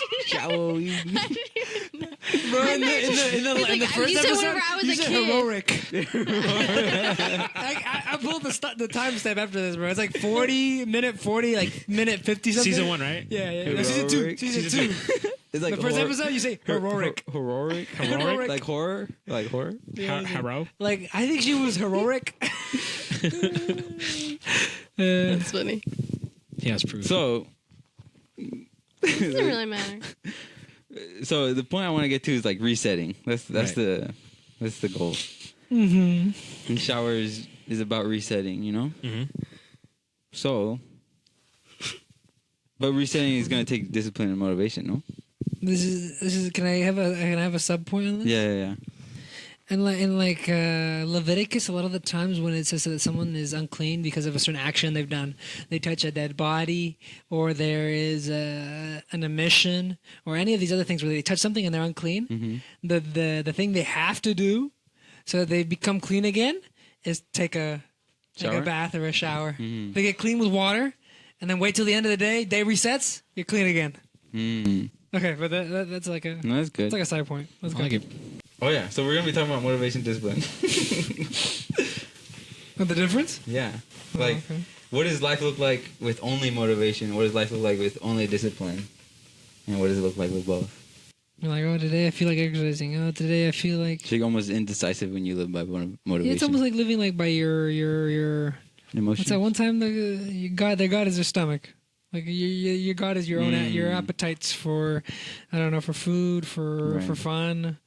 Bro, in the first you said episode, whenever I was you a said kid. heroic. I pulled the timestamp after this, bro. It's like minute 40, like minute 50 something. Season 1, right? Yeah. No, season 2. Heroic. Season 2. It's like The first episode, you say heroic. Heroic. Heroic. Like horror. Like horror. Haro. Like, I think she was heroic. That's funny. He has proof. So. Doesn't really matter. So the point I want to get to is like resetting. That's Right. the goal. Mm-hmm. And shower is about resetting, you know. Mhm. So, but resetting is going to take discipline and motivation, no? This is. Can I have a sub point on this? Yeah. And like Leviticus, a lot of the times when it says that someone is unclean because of a certain action they've done, they touch a dead body, or there is an emission, or any of these other things where they touch something and they're unclean. Mm-hmm. The thing they have to do so that they become clean again is take a Shower? bath or a shower. Mhm. They get clean with water, and then wait till the end of the day. Day resets, you're clean again. Mm. Okay, but that's like a No, that's good. it's like a side point. Let's I go. like it. Oh yeah, so we're gonna be talking about motivation, discipline. What the difference? Yeah, Oh, like okay. what does life look like with only motivation? What does life look like with only discipline? And what does it look like with both? You're like, oh, today I feel like exercising. Oh, today I feel like. So you're almost indecisive when you live by motivation. Yeah, it's almost like living like by your emotion. What's that one time their God is your stomach. Like your God is your own your appetites for, I don't know, for food, for Right. fun.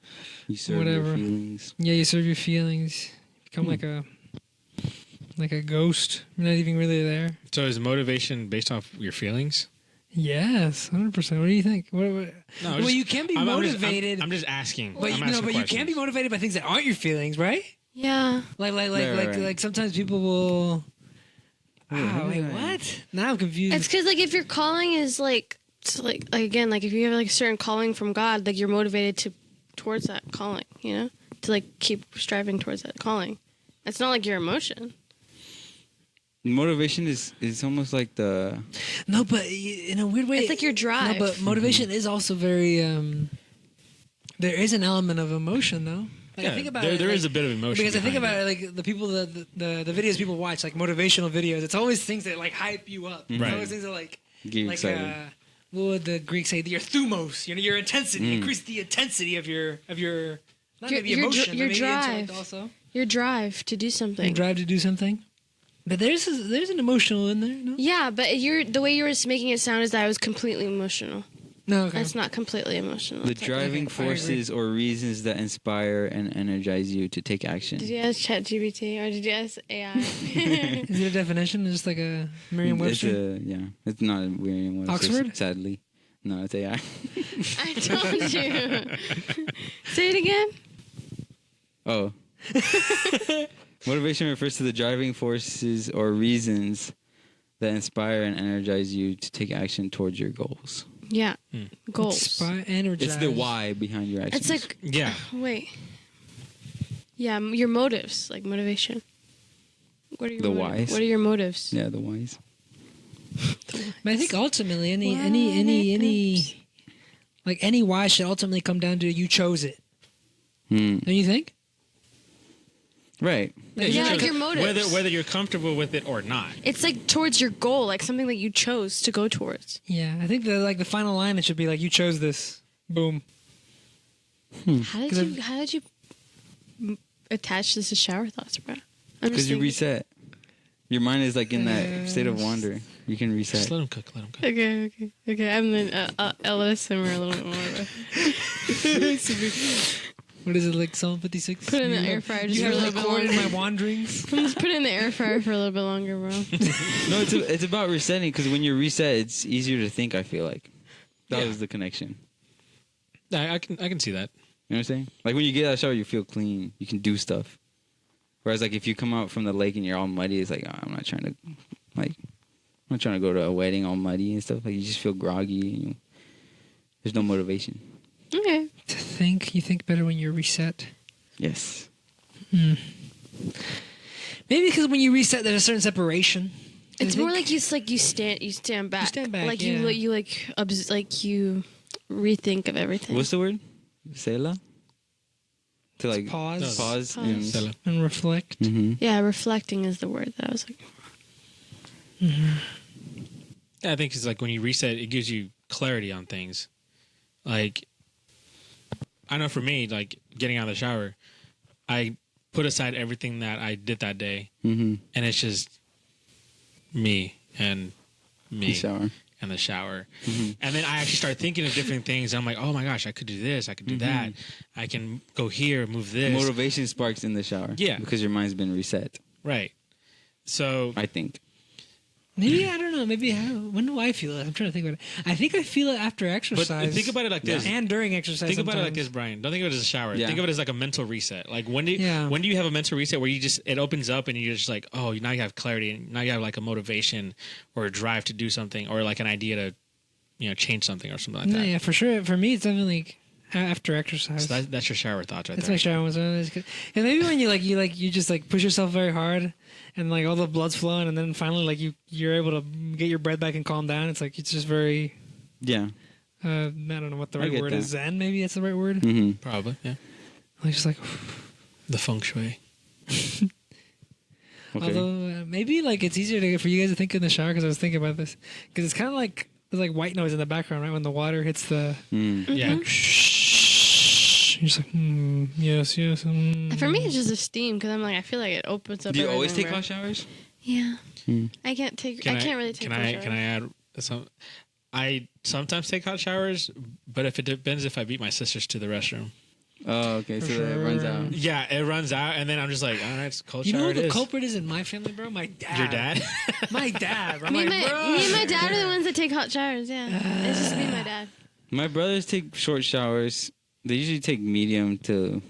You serve whatever. your feelings. Yeah, you serve your feelings. Become like a ghost. You're not even really there. So is motivation based off your feelings? Yes, 100%. What do you think? What, No, well, just- you can be I'm just- motivated, I'm just asking. but I'm you asking but you can be questions. motivated by things that aren't your feelings, right? Yeah. Right. Sometimes people will. Wow, wait, what? Now I'm confused. It's because like if your calling is like again, like if you have like a certain calling from God, like you're motivated towards that calling, you know, to like keep striving towards that calling. It's not like your emotion. Motivation is almost like the No, but in a weird way, It's like your drive. No, but motivation is also very. There is an element of emotion, though. Like, I Yeah, think about there it, there like, is a bit of emotion. because I think behind about it, like the people, the videos people watch, like motivational videos. It's always things that like hype you up. It's Right. always things that like get you excited. what would the Greeks say? Your thumos, your intensity. Increase the intensity of your not Your- maybe your emotion, dr- your but maybe intellect drive. also. Your drive to do Your something. drive to do something. But there's an emotional in there, no? Yeah, but the way you were making it sound is that I was completely emotional. No, okay. That's not completely emotional. the driving okay, I agree. forces or reasons that inspire and energize you to take action. Did you ask ChatGPT or did you ask AI? Is it a definition? Is it just like a Merriam-Webster? It's not a Merriam-Webster. Oxford? Sadly, no, it's AI. I told you. Say it again. Oh. Motivation refers to the driving forces or reasons that inspire and energize you to take action towards your goals. Yeah. Goals. Energize. It's the why behind your actions. It's like Yeah. wait. Yeah, your motives, like motivation. What are your The whys? What are your motives? Yeah, the whys. But I think ultimately any why should ultimately come down to you chose it. Don't you think? Right. Yeah, you like chose your it. motives. Whether you're comfortable with it or not. It's like towards your goal, like something that you chose to go towards. Yeah, I think the final line it should be like you chose this. Boom. How did you attach this to shower thoughts, bro? I'm Because just you thinking- reset. Your mind is like in that state of wonder. You can reset. Just let him cook. Let him cook. Okay. I'm then I'll let it simmer a little bit more. Bro. What is it like? Psalm 56. Put it in the air fryer just You for a have little bit recorded longer. my wanderings. Just put it in the air fryer for a little bit longer, bro. No, it's about resetting because when you reset, it's easier to think. I feel like that Yeah. was the connection. I can see that. You know what I'm saying? Like when you get out of the shower, you feel clean. You can do stuff. Whereas like if you come out from the lake and you're all muddy, it's like I'm not trying to go to a wedding all muddy and stuff. Like you just feel groggy. And there's no motivation. Okay. You think better when you're reset. Yes. Maybe because when you reset, there's a certain separation. It's I more think- like you stand back. stand back, Like yeah. you rethink of everything. What's the word? Sela? To like Pause. pause Pause. and. And reflect. Mm-hmm. Yeah, reflecting is the word that I was like. Yeah, I think it's like when you reset, it gives you clarity on things. Like, I know for me, like getting out of the shower, I put aside everything that I did that day, Mm-hmm. and it's just me and me The shower. and the shower. Mm-hmm. And then I actually start thinking of different things. I'm like, oh my gosh, I could do this, I could do that, I can go here, move this. Motivation sparks in the shower. Yeah. Because your mind's been reset. Right. So I think. Maybe I don't know. Maybe when do I feel it? I'm trying to think about it. I think I feel it after but exercise. think about it like this. and during exercise. Think about it like sometimes. this, Brian. Don't think of it as a shower. Yeah. Think of it as like a mental reset. Like when do Yeah. you have a mental reset where you just it opens up and you're just like, oh, now you have clarity and now you have like a motivation or a drive to do something or like an idea to change something or something like No, that. yeah, for sure. For me, it's definitely like after exercise. So that's your shower thoughts right That's there. my shower was always good. And maybe when you just like push yourself very hard and like all the blood's flowing and then finally like you're able to get your breath back and calm down. It's like it's just very Yeah. I don't know what the I right get word that. is. Zen, maybe that's the right word. Mm-hmm. Probably, yeah. Like just like The feng shui. Okay. although maybe like it's easier for you guys to think in the shower because I was thinking about this because it's kind of like there's like white noise in the background right when the water hits the Mm. Yeah. you're just like yes. For me, it's just a steam because I'm like I feel like it opens up. Do you always everything, take bro. hot showers? Yeah, Mm. I can't take. I can't really take. Can cold I showers. can I add some? I sometimes take hot showers, but if it depends if I beat my sisters to the restroom. Oh, okay. For So that runs sure. out. Yeah, it runs out, and then I'm just like, all right, it's cold You shower. know who it the is. culprit is in my family, bro? My dad. Your dad? My dad. Bro. Me I'm and, like, my, me and my bro. dad are the ones that take hot showers. Yeah, it's just me and my dad. My brothers take short showers. They usually take medium to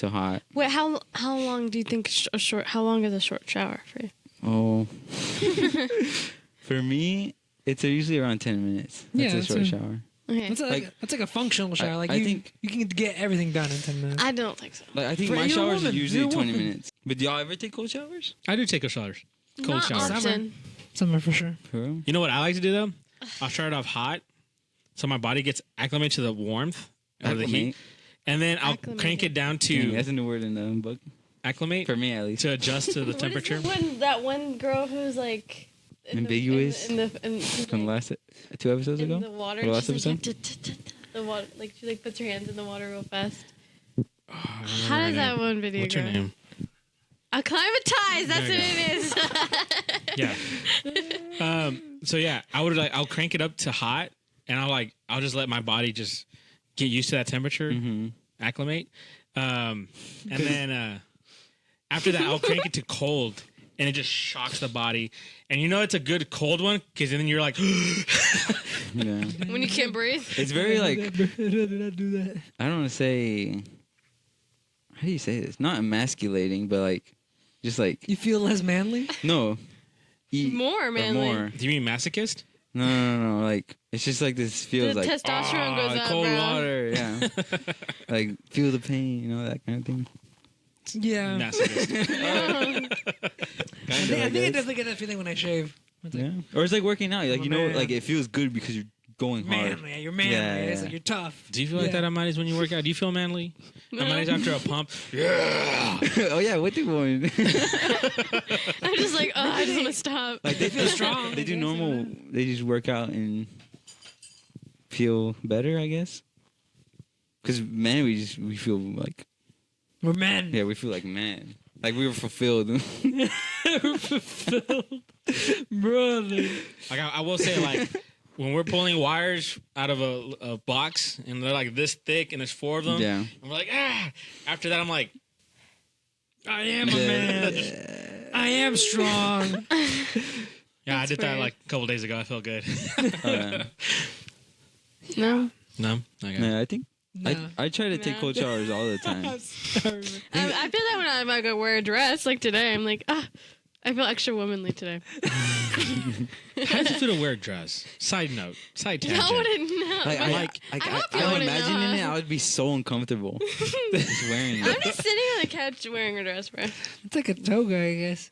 hot. Wait, how long do you think a short? How long is a short shower for you? Oh. For me, it's usually around 10 minutes. Yeah, That's a that's short a- shower. Okay, That's like a functional shower. Like I you, think- you can get everything done in 10 minutes. I don't think so. Like I think For my you're a showers are woman. usually You're a 20 woman. minutes. But do y'all ever take cold showers? I do take a showers. Cold Not showers. often. Summer for sure. For real? You know what I like to do though? I'll start off hot, so my body gets acclimated to the warmth or the heat, and then I'll Acclimated. crank it down Dang, to that's a new word in the book. acclimate For me, at least. to adjust to the What is temperature. that one girl who's like Ambiguous? in the From the last 2 episodes in ago? the water. The last She's like, episode? the water, like she like puts her hands in the water real fast. Oh, I don't How remember does her that name. one video What's go? her name? Acclimatized. That's There what you it is. Yeah. So yeah, I'll crank it up to hot, and I'll just let my body just get used to that temperature, Mm-hmm. acclimate, and then after that I'll crank it to cold, and it just shocks the body, and it's a good cold one because then you're like, Yeah. When you can't breathe. It's very like, did not do that. I don't want to say, how do you say this? Not emasculating, but like, just like, You feel less manly? no. More or manly. more. do you mean masochist? No. Like, it's just like this feels The like, testosterone goes up, cold bro. water. Yeah. Like, feel the pain, that kind of thing. Yeah. Masochist. Kind I think I definitely get that feeling when I shave. It's like, Yeah. Or it's like working out. Like, I'm a man. like it feels good because you're going hard. manly. Yeah, you're manly. Yeah, It's yeah. like you're tough. Do you feel like Yeah. that, Amanis, when you work out? Do you feel manly? Amanis after a pump? Oh, yeah. What they going? I'm just like, oh, I just want to stop. Like, they feel strong, They I do guess, normal. They just work out and feel better, I guess. Because, man, we feel like, We're men. yeah, we feel like man. Like we were fulfilled. We're fulfilled. Brother. Like I will say, like when we're pulling wires out of a box and they're like this thick and there's 4 of them, Yeah. and we're like, ah. After that, I'm like, I am a man. I am strong. yeah, I That's did that weird. like a couple days ago. I felt good. No. No, okay. Yeah, I think Nah. I try to take Nah. cold showers all the time. Sorry, man. I feel that when I'm like, I wear a dress, like today, I'm like, I feel extra womanly today. How does it feel to wear a dress? Side note, side tangent. No, Like, I hope you I'm wanna imagining know. it. I would be so uncomfortable just wearing I'm it. just sitting on the couch wearing a dress, bro. It's like a toga, I guess.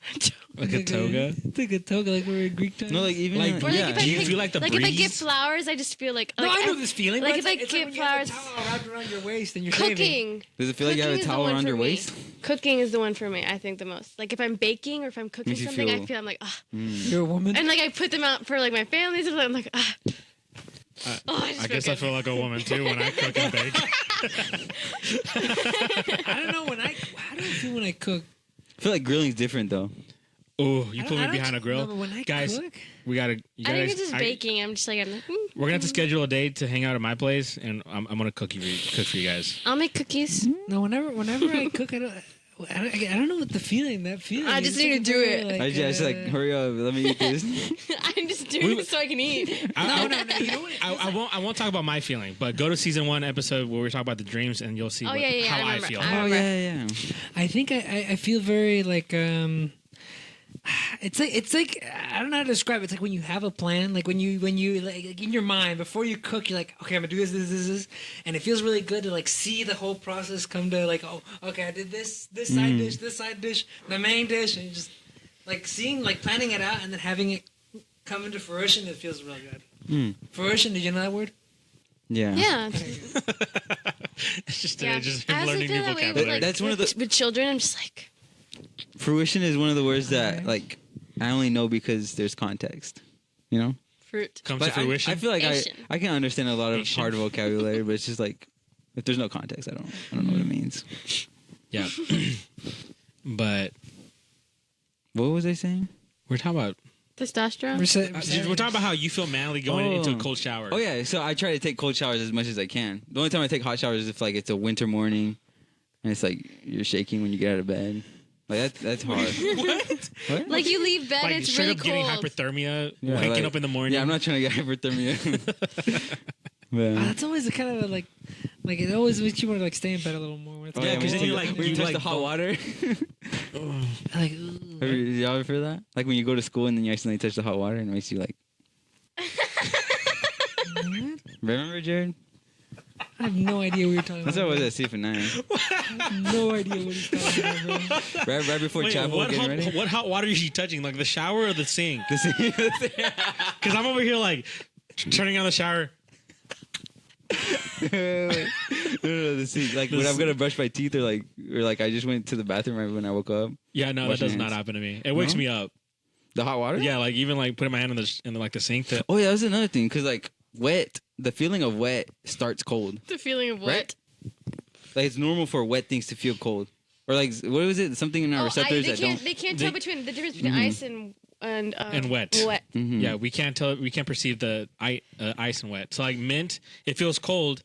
Like a toga. It's like a toga, like we're in Greek times. No, like even Like, in, Or like yeah. if I Do you pick- feel like the like if I get breeze? flowers, I just feel like No, I know I- this feeling. like but if I it's get when you have a flowers- towel wrapped around your waist and you're shaving. cooking. Does it feel like you have a Cooking is the towel one around for your me. waist? Cooking is the one for me. I think the most. Like if I'm baking or if I'm cooking Makes you something, I feel- feel I'm like ah, You're a woman. and like I put them out for like my family. So I'm like ah. I guess I feel like a woman too when I cook and bake. I don't know how do I feel when I cook? I feel like grilling's different though. Oh, you put I me don't- behind a grill, no, but when I guys. cook, We gotta. You I think guys, it's just baking. I'm just like We're gonna have to schedule a day to hang out at my place, and I'm gonna cook for you guys. I'll make cookies. no, whenever I cook, I don't know what the feeling. That feeling. I It's just need like to do very, it. I just like hurry up, let me eat this. I'm just doing it so I can eat. I, No, you know what? I won't talk about my feeling, but go to season 1 episode where we talk about the dreams, and you'll see Oh, yeah, how I I remember. feel. I Oh remember. yeah, yeah. I think I feel very like it's like I don't know how to describe it. It's like when you have a plan, like when you like in your mind before you cook, you're like, okay, I'm gonna do this, and it feels really good to like see the whole process come to like, oh, okay, I did this side dish, the main dish, and you just like seeing like planning it out and then having it come into fruition. It feels really good. Fruition, did you know that word? Yeah. Yeah. It's just Yeah. just I him also learning feel new that way with, vocabulary. like, That's one of the- with children. I'm just like, Fruition is one of the words that like I only know because there's context. You know? fruit. Comes to But fruition. I feel like Asian. I can understand a lot of Asian. hard vocabulary, but it's just like if there's no context, I don't know what it means. yeah. But What was I saying? we're talking about Testosterone. we're talking about how you feel manly going into a Oh. cold shower. Oh yeah, so I try to take cold showers as much as I can. The only time I take hot showers is if like it's a winter morning and it's like you're shaking when you get out of bed. Like that's hard. What? Like you leave bed, Like it's straight really up getting cold. hypothermia, Yeah, waking like- up in the morning. Yeah, I'm not trying to get hypothermia. But, That's always a kind of like it always makes you want to like stay in bed a little more. When it's Yeah, 'cause when then you're like- when you you touch like the hot go- water. like Did y'all ever feel that? Like when you go to school and then you accidentally touch the hot water and it makes you like. Remember, Jared? I have no idea what you're talking That's about. what I was at CF9. I have no idea what he's talking about, bro. Right before Wait, chapel, getting ready. what hot water are you touching? Like the shower or the sink? Because I'm over here like turning on the shower. No, the sink. Like when I'm gonna brush my teeth, or like I just went to the bathroom right when I woke up. Yeah, no, that Washing does not hands. happen to me. It wakes No? me up. The hot water. Yeah, like even like putting my hand in the sink. To, Oh yeah, that was another thing. Cause like wet, the feeling of wet starts cold. The feeling of what? Right? Like it's normal for wet things to feel cold, or like what was it? Something in our receptors that don't. They can't tell between the difference between ice and wet. Wet. Mhm. Yeah, we can't tell. We can't perceive the ice and wet. So like mint, it feels cold,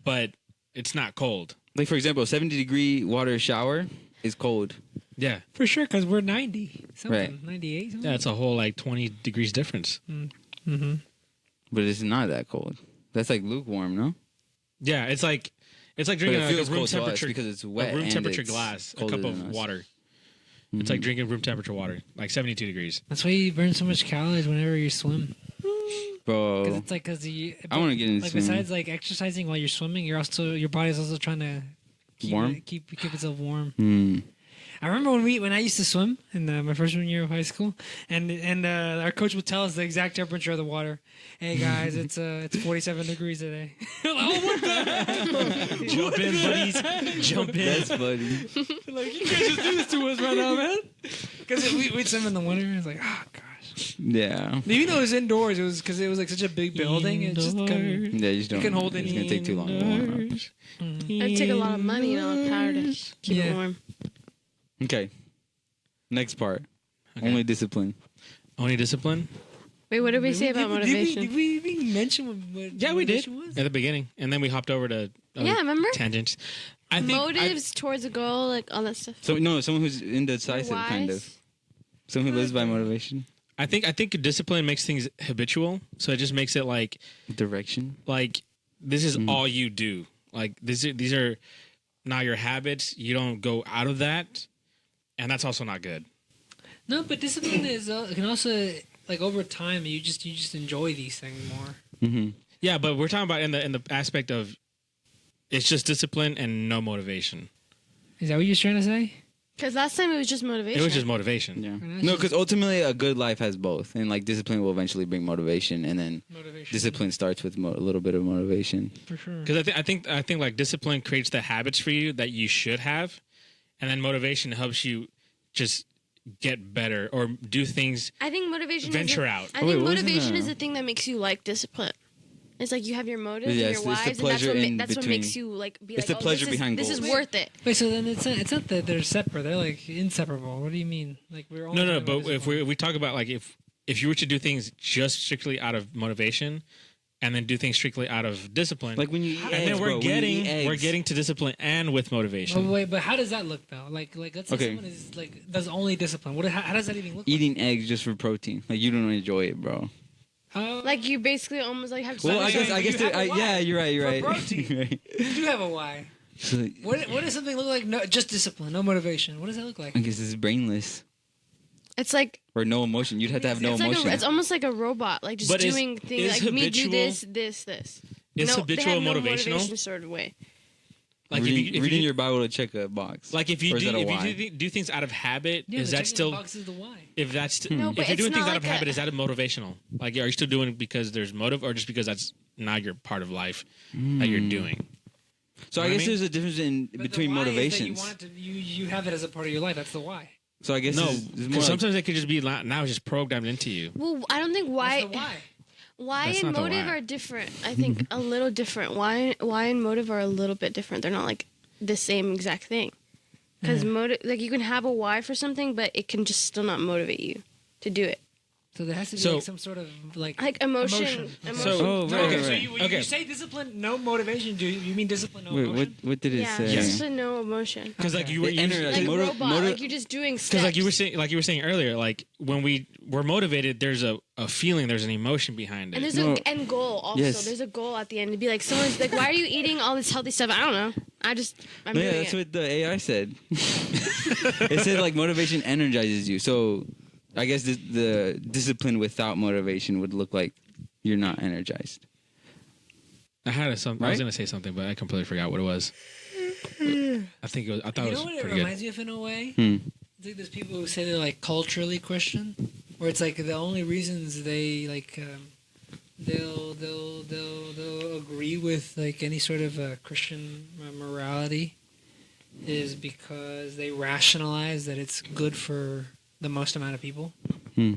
but it's not cold. Like for example, 70-degree water shower is cold. Yeah, For sure, because we're 90 something, Right. 98 something. yeah, it's a whole like 20 degrees difference. Mm-hmm. But it's not that cold. That's like lukewarm, no? Yeah, it's like But drinking it a feels room cold to us temperature because it's wet. a room and temperature it's glass, a colder cup than of us. water. It's like drinking room temperature water, like 72 degrees. That's why you burn so much calories whenever you swim. Bro. Because it's like you. I wanna get into like swimming. besides like exercising while you're swimming, your body's also trying to Warm? keep itself warm. Hmm. I remember when I used to swim in my freshman year of high school, and our coach would tell us the exact temperature of the water. Hey guys, it's 47 degrees today. Oh, what the Jump in, buddies. Jump in. That's funny. like you can't just do this to us right now, man. Because we'd swim in the winter. And it's like, oh gosh. Yeah. Even though it was indoors, it was because it was like such a big building. It just couldn't. Yeah, you just don't. can hold it's it gonna take too long to warm up. It'd take a lot of money and a lot of power to keep Yeah. it warm. Okay. Next part. Okay. Only discipline. Only discipline. Wait, what did we say about motivation? Did we even mention what Yeah, we did motivation was? at the beginning, and then we hopped over to Yeah, remember? tangents. I think Motives towards a goal, like all that stuff. So no, someone who's indecisive, kind of. Wise. Someone who lives by motivation, I think discipline makes things habitual, so it just makes it like direction. this is all you do. Like these are now your habits. You don't go out of that, and that's also not good. No, but discipline is can also like over time you just enjoy these things more. Mm-hmm. Yeah, but we're talking about in the aspect of it's just discipline and no motivation. Is that what you're trying to say? Because last time it was just motivation. It was just motivation. Yeah. that's No, just- because ultimately a good life has both, and like discipline will eventually bring motivation, and then Motivation. discipline starts with a little bit of motivation. For sure. Because I think like discipline creates the habits for you that you should have, and then motivation helps you just get better or do things. I think motivation. Venture out. I Oh, wait, think wasn't motivation that- is the thing that makes you like discipline. It's like you have your motives Yeah, and it's your the whys, and pleasure in that's what between- makes you like be it's like, the pleasure behind this is goals. worth it. Wait, so then it's not that they're separate. They're like inseparable. What do you mean? Like we're only No, talking but about if discipline. we talk about like if you were to do things just strictly out of motivation, and then do things strictly out of discipline, Like when you eat and eggs, then bro, when you eat eggs. we're getting to discipline and with motivation. Oh, wait, but how does that look though? Like let's say Okay. someone is like does only discipline. How does that even look? eating eggs just for protein. Like you don't enjoy it, bro. Like? Like you basically almost like have. Well, I saying guess you have a why yeah, you're right. You're for right. protein. You're right. you do have a why. So, What does something look like? No, just discipline, no motivation. What does that look like? I guess it's brainless It's like or no emotion. You'd have to have no it's emotion. it's almost like a robot, like just But is- doing things is like me do habitual- this. Is They habitual have no motivational? motivation sort of way. Like reading your Bible to check a box. like if Or you is do that a if why? you do things out of habit, Yeah, is the that checking still box is the why. if that's No, but if you're it's doing things not out of like habit, a- is that motivational? Like are you still doing it because there's motive, or just because that's now your part of life that you're doing? So know I what I guess mean? there's a difference in But between the why is that motivations. you want it to, you have it as a part of your life. That's the why. So I guess No, it's more because like, sometimes it could just be now it's just programmed into you. Well, I don't think That's the why. why That's and not the motive why. are different. I think a little different. Why and motive are a little bit different. They're not like the same exact thing. Because motive, like you can have a why for something, but it can just still not motivate you to do it. So there has to be So- like some sort of like Emotion. So- oh, right, okay, right, so right. you, when Okay. you say discipline, no motivation. Do you mean discipline, no Wait, emotion? what did it Yeah, say? just a no emotion. Because like Okay. you were It energizes Like Motiv- robot, motiv- like you're just doing steps. because like you were saying earlier, like when we're motivated, there's a feeling, there's an emotion behind it. And there's No. an end goal also. Yes. There's a goal at the end to be like, someone's like, why are you eating all this healthy stuff? I don't know. I'm No, doing yeah, that's it. what the AI said. It said like motivation energizes you. So I guess the discipline without motivation would look like you're not energized. I had I was Right? gonna say something, but I completely forgot what it was. I think it was. I thought You it know was what it pretty good. reminds me of in a way? Hmm. It's like there's people who say they're like culturally Christian, where it's like the only reasons they like they'll agree with like any sort of Christian morality is because they rationalize that it's good for the most amount of people. Hmm.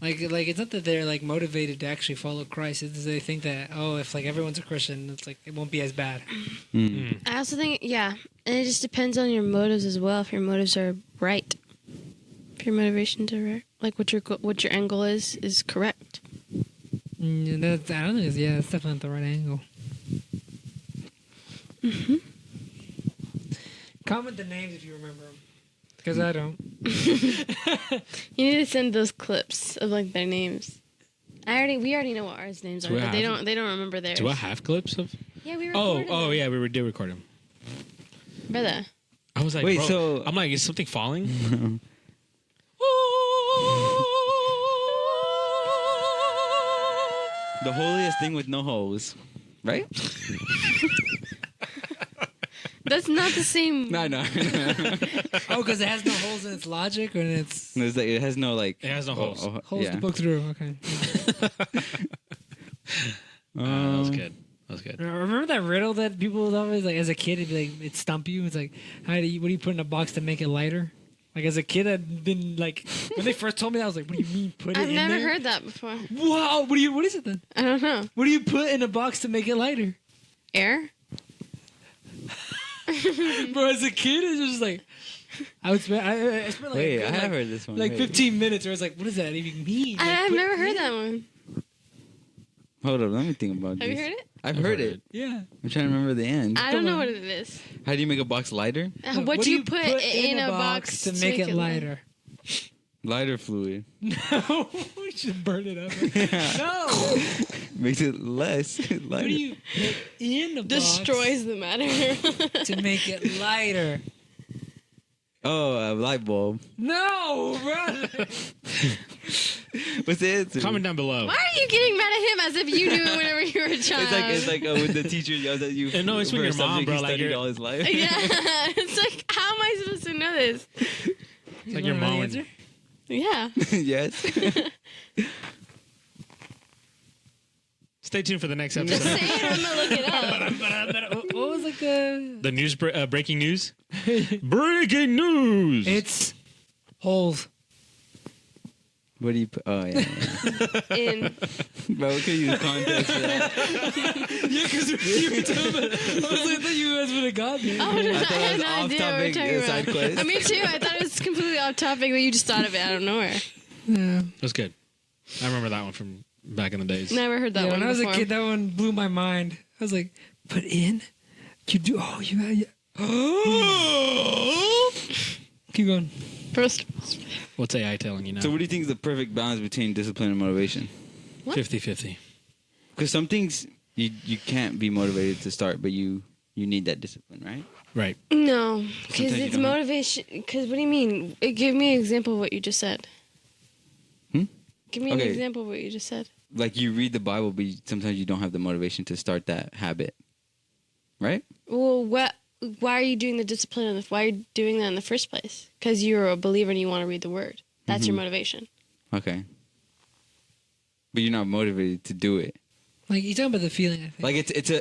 Like it's not that they're like motivated to actually follow Christ. It's they think that if like everyone's a Christian, it's like it won't be as bad. Hmm. I also think, yeah, and it just depends on your motives as well. If your motives are right, if your motivations are right, like what your end goal is correct. That's, I don't think it's, that's definitely not the right angle. Comment the names if you remember them, because I don't. You need to send those clips of like their names. We already know what ours names Do are, I but they have- don't remember theirs. Do I have clips of? Yeah, we Oh, recorded them. yeah, we did record them. Brother. I was like, Wait, bro, so- I'm like, is something falling? The holiest thing with no holes, right? That's not the same. No, no. Oh, because it has no holes in its logic, or in its It's like, it has no like. It has no holes. holes yeah. to poke through. Okay. That was good. That was good. Remember that riddle that people would always like as a kid? It'd be like it'd stump you. It's like, what do you put in a box to make it lighter? Like as a kid, I'd been like, when they first told me that, I was like, what do you mean put it I've in never there? heard that before. Wow. What is it then? I don't know. What do you put in a box to make it lighter? Air? Bro, as a kid, it's just like I spent like, Wait, a good, I have like, heard this one. like Wait. 15 minutes where it's like, what does that even mean? Like, I've put- never heard that one. Hold up, let me think about Have this. you heard it? I've heard it. Yeah. I'm trying to remember the end. I don't Come know on. what it is. How do you make a box lighter? What do you put in a box to make it lighter? Lighter fluid. No, we should burn it up. No. Makes it less lighter. What do you put in a box Destroys the matter. to make it lighter? Oh, a light bulb. No, bro. What's the answer? Comment down below. Why are you getting mad at him as if you knew it whenever you were a child? It's like when the teacher yells at you. No, it's when for a your mom, subject bro, he like studied you're- all his life. Yeah, it's like, how am I supposed to know this? It's like your mom. Answer? Yeah. Yes. Stay tuned for the next Just episode. say it, I'm gonna look it up. What was like the? The news, breaking news. Breaking news. It's holes. What do you put? Oh, yeah. In Bro, we could use context for that. Yeah, because you were talking about. I was like, I thought you guys would have got me. oh, I thought had that was no off idea what we're topic, talking side about. quest. Me too. I thought it was completely off topic, but you just thought of it out of nowhere. Yeah. It was good. I remember that one from back in the days. Never heard that Yeah, one when I was before. a kid, that one blew my mind. I was like, "Put in? You do? Oh, you got Keep going. First, What's AI telling you now? So, what do you think is the perfect balance between discipline and motivation? What? 50-50. Because some things you can't be motivated to start, but you need that discipline, right? Right. no, because Sometimes you it's don't have- motivation. Because what do you mean? Give me an example of what you just said. Hmm? Give me an Okay. example of what you just said. Like you read the Bible, but sometimes you don't have the motivation to start that habit, right? Well, what? Why are you doing the discipline? Why are you doing that in the first place? Because you're a believer and you want to read the Word. That's your Mhm. motivation. Okay. But you're not motivated to do it. Like you're talking about the feeling. I think. Like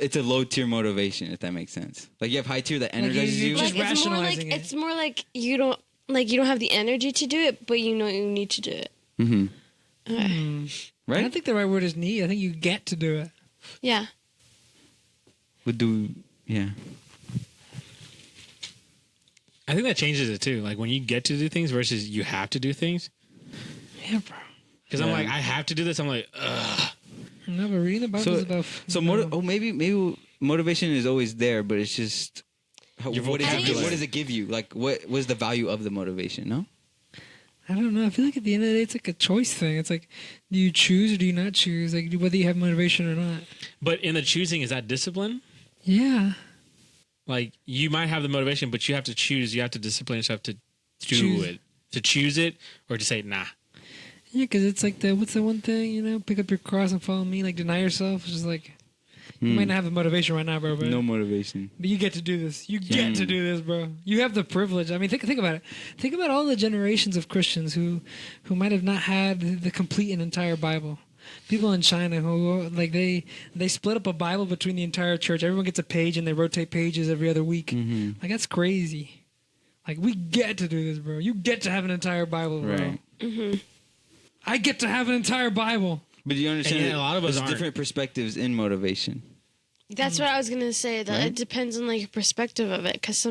it's a low tier motivation, if that makes sense. Like you have high tier that Like, energizes you you. just Like it's more like rationalizing it. it's more like you don't have the energy to do it, but you know you need to do it. Mm-hmm. Okay. I Right? don't think the right word is need. I think you get to do it. Yeah. Yeah. I think that changes it too. Like when you get to do things versus you have to do things. Yeah, bro. Because I'm Yeah. like, I have to do this. I'm like, ugh. No, but reading the Bible is about. Maybe motivation is always there, but it's just Your what vocabulary. does it give you? Like what was the value of the motivation? No. I don't know. I feel like at the end of the day, it's like a choice thing. It's like, do you choose or do you not choose? Like whether you have motivation or not. But in the choosing, is that discipline? Yeah. Like you might have the motivation, but you have to choose. You have to discipline yourself to do Choose. it, to choose it, or to say nah. Yeah, because it's like what's the one thing, pick up your cross and follow me, like deny yourself. It's just like, you might not have the motivation right now, bro, but, No motivation. but you get to do this. You get to do this, bro. You have the privilege. I mean, think about it. Think about all the generations of Christians who might have not had the complete and entire Bible. People in China who, like, they split up a Bible between the entire church. Everyone gets a page and they rotate pages every other week. Mm-hmm. Like, that's crazy. Like, we get to do this, bro. You get to have an entire Bible, bro. Right. Mm-hmm. I get to have an entire Bible. But do you understand? And yet that a lot of us there's aren't. different perspectives in motivation. That's what I was gonna say. That Right? it depends on like your perspective of it, because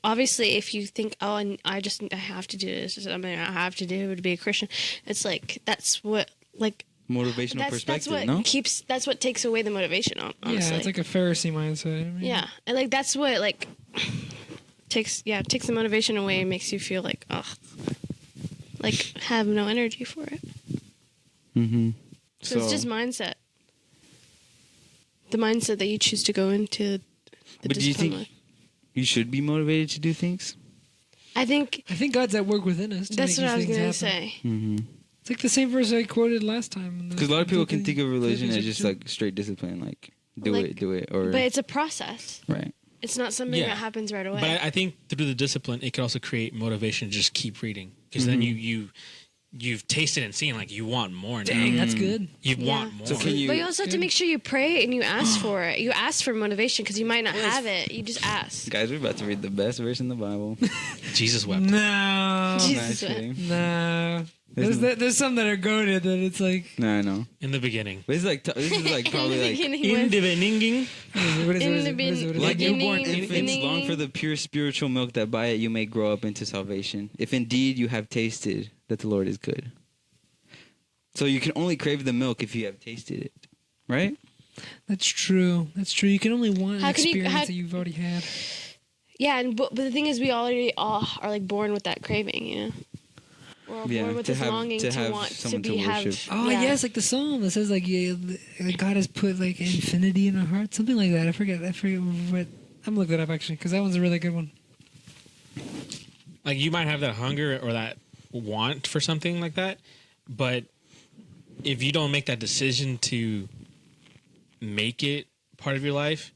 obviously if you think, oh, and I have to do this, I mean, I have to do it to be a Christian. It's like that's what like Motivational that's perspective, what no? that's what takes away the motivation. Honestly, Yeah, it's like a Pharisee mindset. I mean, yeah, and like that's what like takes the motivation away and makes you feel like like have no energy for it. Mm-hmm. So it's just mindset. The mindset that you choose to go into the But do you discipline think with. you should be motivated to do things? I think I think God's at work within us. To that's make what I was these gonna things happen. say. Mm-hmm. It's like the same verse I quoted last time. Because a lot of people can think of religion as just like straight discipline, like do Like, it, or But it's a process. right. It's not something Yeah. that happens right away. But I think through the discipline, it could also create motivation to just keep reading. Because then you've tasted and seen like you want more now. Dang, that's good. You Yeah. want more. So can you? but you also have to make sure you pray and you ask for it. You ask for motivation because you might not have it. You just ask. Guys, we're about to read the best verse in the Bible. Jesus wept. No. Jesus. Not kidding. No. There's There's some that are goaded that it's like. No, I know. In the beginning. But this is like probably like In the beginning. What is In it? the What is it? What is it? like beginning, newborn in the infants beginning. long for the pure spiritual milk that by it you may grow up into salvation. If indeed you have tasted that the Lord is good. So you can only crave the milk if you have tasted it, right? That's true. That's true. You can only want an How can you- experience how- that you've already had. Yeah, but the thing is, we already all are like born with that craving. You know, we're all Yeah, born with to this have- longing to to have want to someone to be have. worship. Oh yeah. yes, like the psalm that says like God has put like infinity in our hearts, something like that. I forget what. I'm gonna look that up actually because that one's a really good one. Like you might have that hunger or that want for something like that, but if you don't make that decision to make it part of your life,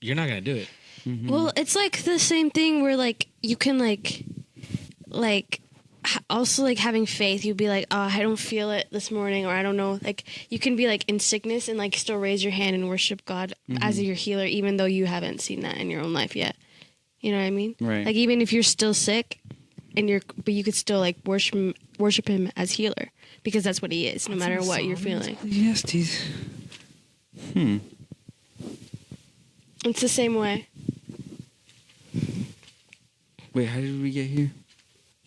you're not gonna do it. Mm-hmm. Well, it's like the same thing where like you can also like having faith. You'd be like, oh, I don't feel it this morning, or I don't know. Like you can be like in sickness and like still raise your hand and worship God as your healer, even though you haven't seen that in your own life yet. You know what I mean? Right. Like even if you're still sick, but you could still like worship Him as healer because that's what He is, no matter what you're feeling. Yes, geez. It's the same way. Wait, how did we get here?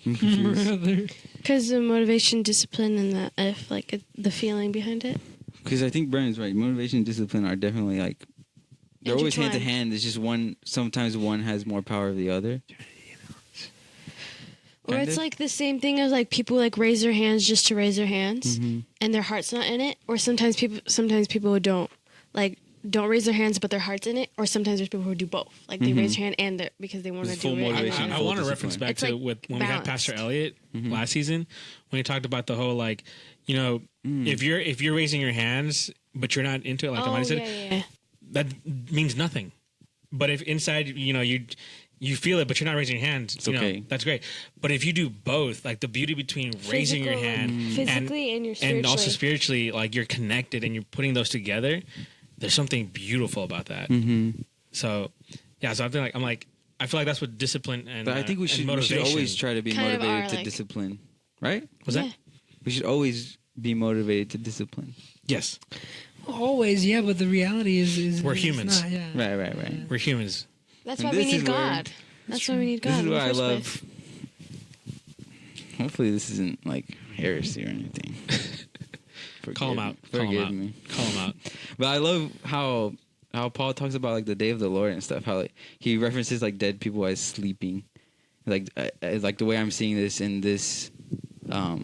I'm confused. Because the motivation, discipline, and the feeling behind it. Because I think Brandon's right. Motivation and discipline are definitely like they're always hand to Intertwined. hand. It's just one. Sometimes one has more power than the other. Or Kind it's of. like the same thing as like people like raise their hands just to raise their hands, and their heart's not in it. Or sometimes people don't raise their hands, but their heart's in it. Or sometimes there's people who do both, like they raise their hand and because they want to It's do full it. and motivation. then- I want to Full reference discipline. back It's to like when we had balanced. Pastor Elliott last season when he talked about the whole like, you know, if you're raising your hands but you're not into it, like Oh, Amani said, yeah. that means nothing. But if inside, you know, you feel it, but you're not raising your hands, It's you know, okay. that's great. But if you do both, like the beauty between raising your hand physically and your and also spiritually. spiritually, like you're connected and you're putting those together, there's something beautiful about that. So, yeah, so I'm like, I feel like that's what discipline and But I think we and should motivation. always try to be Kind of motivated are, to like- discipline, right? Was Yeah. that? We should always be motivated to discipline. Yes, Always, yeah, but the reality is We're it's humans. not, yeah. Right. we're humans. That's And why we this need is where- God. That's why we need God. This is in the what I first love. place. Hopefully, this isn't like heresy or anything. Call him out. Call him Forgive out. me. Call him out. But I love how Paul talks about like the day of the Lord and stuff. How like he references like dead people as sleeping. Like the way I'm seeing this in this, what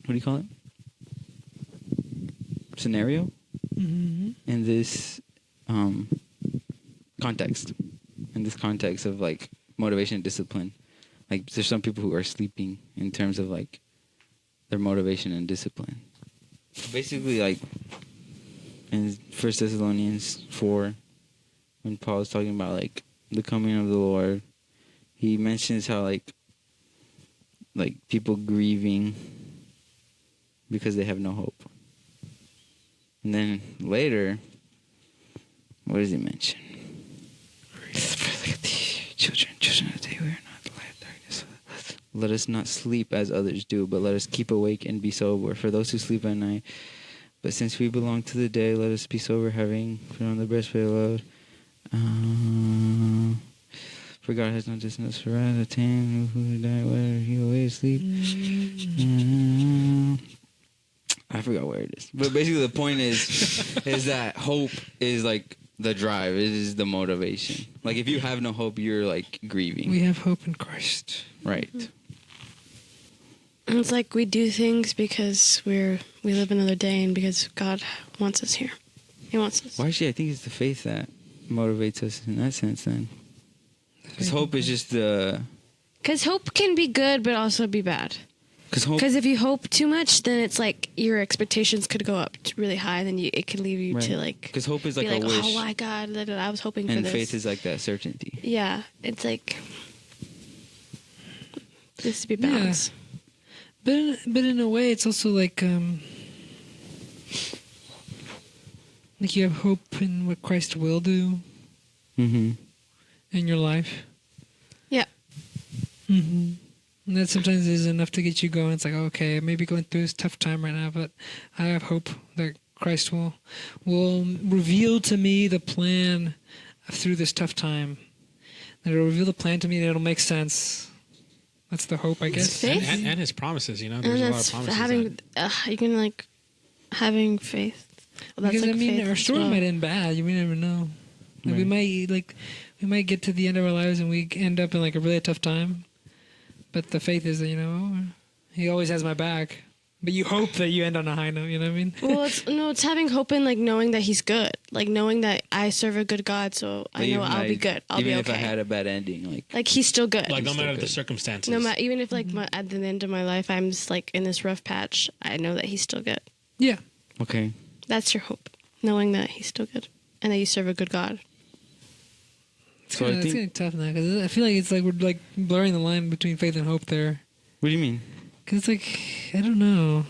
do you call it? Scenario. In this context. In this context of like motivation and discipline. Like there's some people who are sleeping in terms of like their motivation and discipline. Basically, like in 1 Thessalonians 4, when Paul is talking about like the coming of the Lord, he mentions how like people grieving because they have no hope. And then later, what does he mention? Children of the day, we are not the light of darkness. Let us not sleep as others do, but let us keep awake and be sober. For those who sleep at night, but since we belong to the day, let us be sober, having put on the breastplate of love. For God has not destined us for wrath, attain who die, whether he away asleep. I forgot where it is, but basically the point is that hope is like the drive. It is the motivation. Like if you have no hope, you're like grieving. We have hope in Christ. Right. And it's like we do things because we live another day and because God wants us here. He wants us. Well, actually, I think it's the faith that motivates us in that sense. Then, because hope is just the. Because hope can be good, but also be bad. Because if you hope too much, then it's like your expectations could go up really high. Then it could leave you to like. Because hope is like be a like, wish, oh my God, I was hoping for and this. faith is like that certainty. Yeah, it's like this to be balanced. But in a way, it's also like you have hope in what Christ will do Mm-hmm. in your life. Yeah. And that sometimes is enough to get you going. It's like, okay, I may be going through this tough time right now, but I have hope that Christ will reveal to me the plan through this tough time. That it'll reveal the plan to me and it'll make sense. That's the hope, I guess. Faith? And his promises, you know, And there's a lot of that's promises. having you can like having faith. Well, that's Because like I mean, faith our as story well. might end bad. You may never know. Like, we might get to the end of our lives and we end up in like a really tough time. But the faith is that, he always has my back. But you hope that you end on a high note. You know what I mean? Well, it's having hope in like knowing that he's good, like knowing that I serve a good God, so I know I'll be good. I'll be okay. Even if I had a bad ending, like he's still good. Like no matter good. the circumstances. No matter, even if like at the end of my life I'm just like in this rough patch, I know that he's still good. Yeah. okay. That's your hope, knowing that he's still good and that you serve a good God. So I It's think. getting tough now because I feel like it's like we're like blurring the line between faith and hope there. What do you mean? Because it's like I don't know.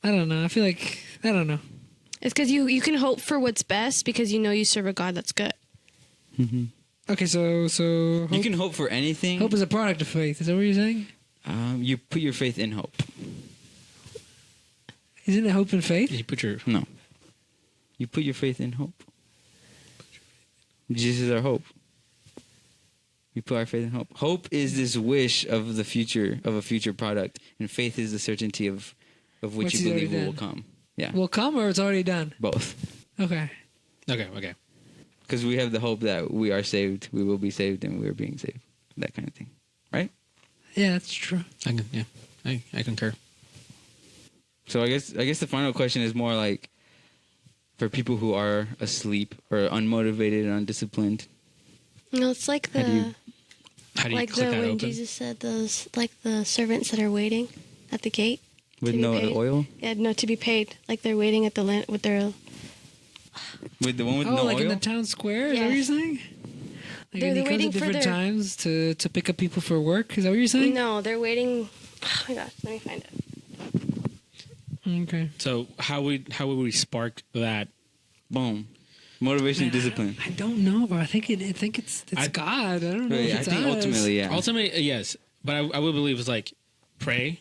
I feel like I don't know. It's because you can hope for what's best because you know you serve a God that's good. Mm-hmm. Okay, so hope, You can hope for anything. hope is a product of faith. Is that what you're saying? You put your faith in hope. Isn't it hope and faith? You put your No. You put your faith in hope. Jesus is our hope. We put our faith in hope. Hope is this wish of the future, of a future product, and faith is the certainty of which What's you already believe will done. come. Yeah, Will come or it's already done? both. Okay. okay. Because we have the hope that we are saved, we will be saved, and we are being saved. That kind of thing, right? Yeah, that's true. I concur. So I guess the final question is more like for people who are asleep or unmotivated and undisciplined. No, it's like How do you- How do you like click that when open? Jesus said those like the servants that are waiting at the gate With to be no paid. oil? Yeah, no, to be paid. Like they're waiting at the with their. With the one with Oh, no like oil? in the town square? Is that what Yeah. you're saying? Like They're and he comes waiting at for different their- times to pick up people for work? Is that what you're saying? No, they're waiting. Oh my gosh, let me find it. Okay. So how would we spark that? Boom. Motivation and Man, discipline. I don't know, bro. I think it's God. I don't know Right, if I it's think us. ultimately, yeah. Ultimately, yes, but I would believe it's like pray.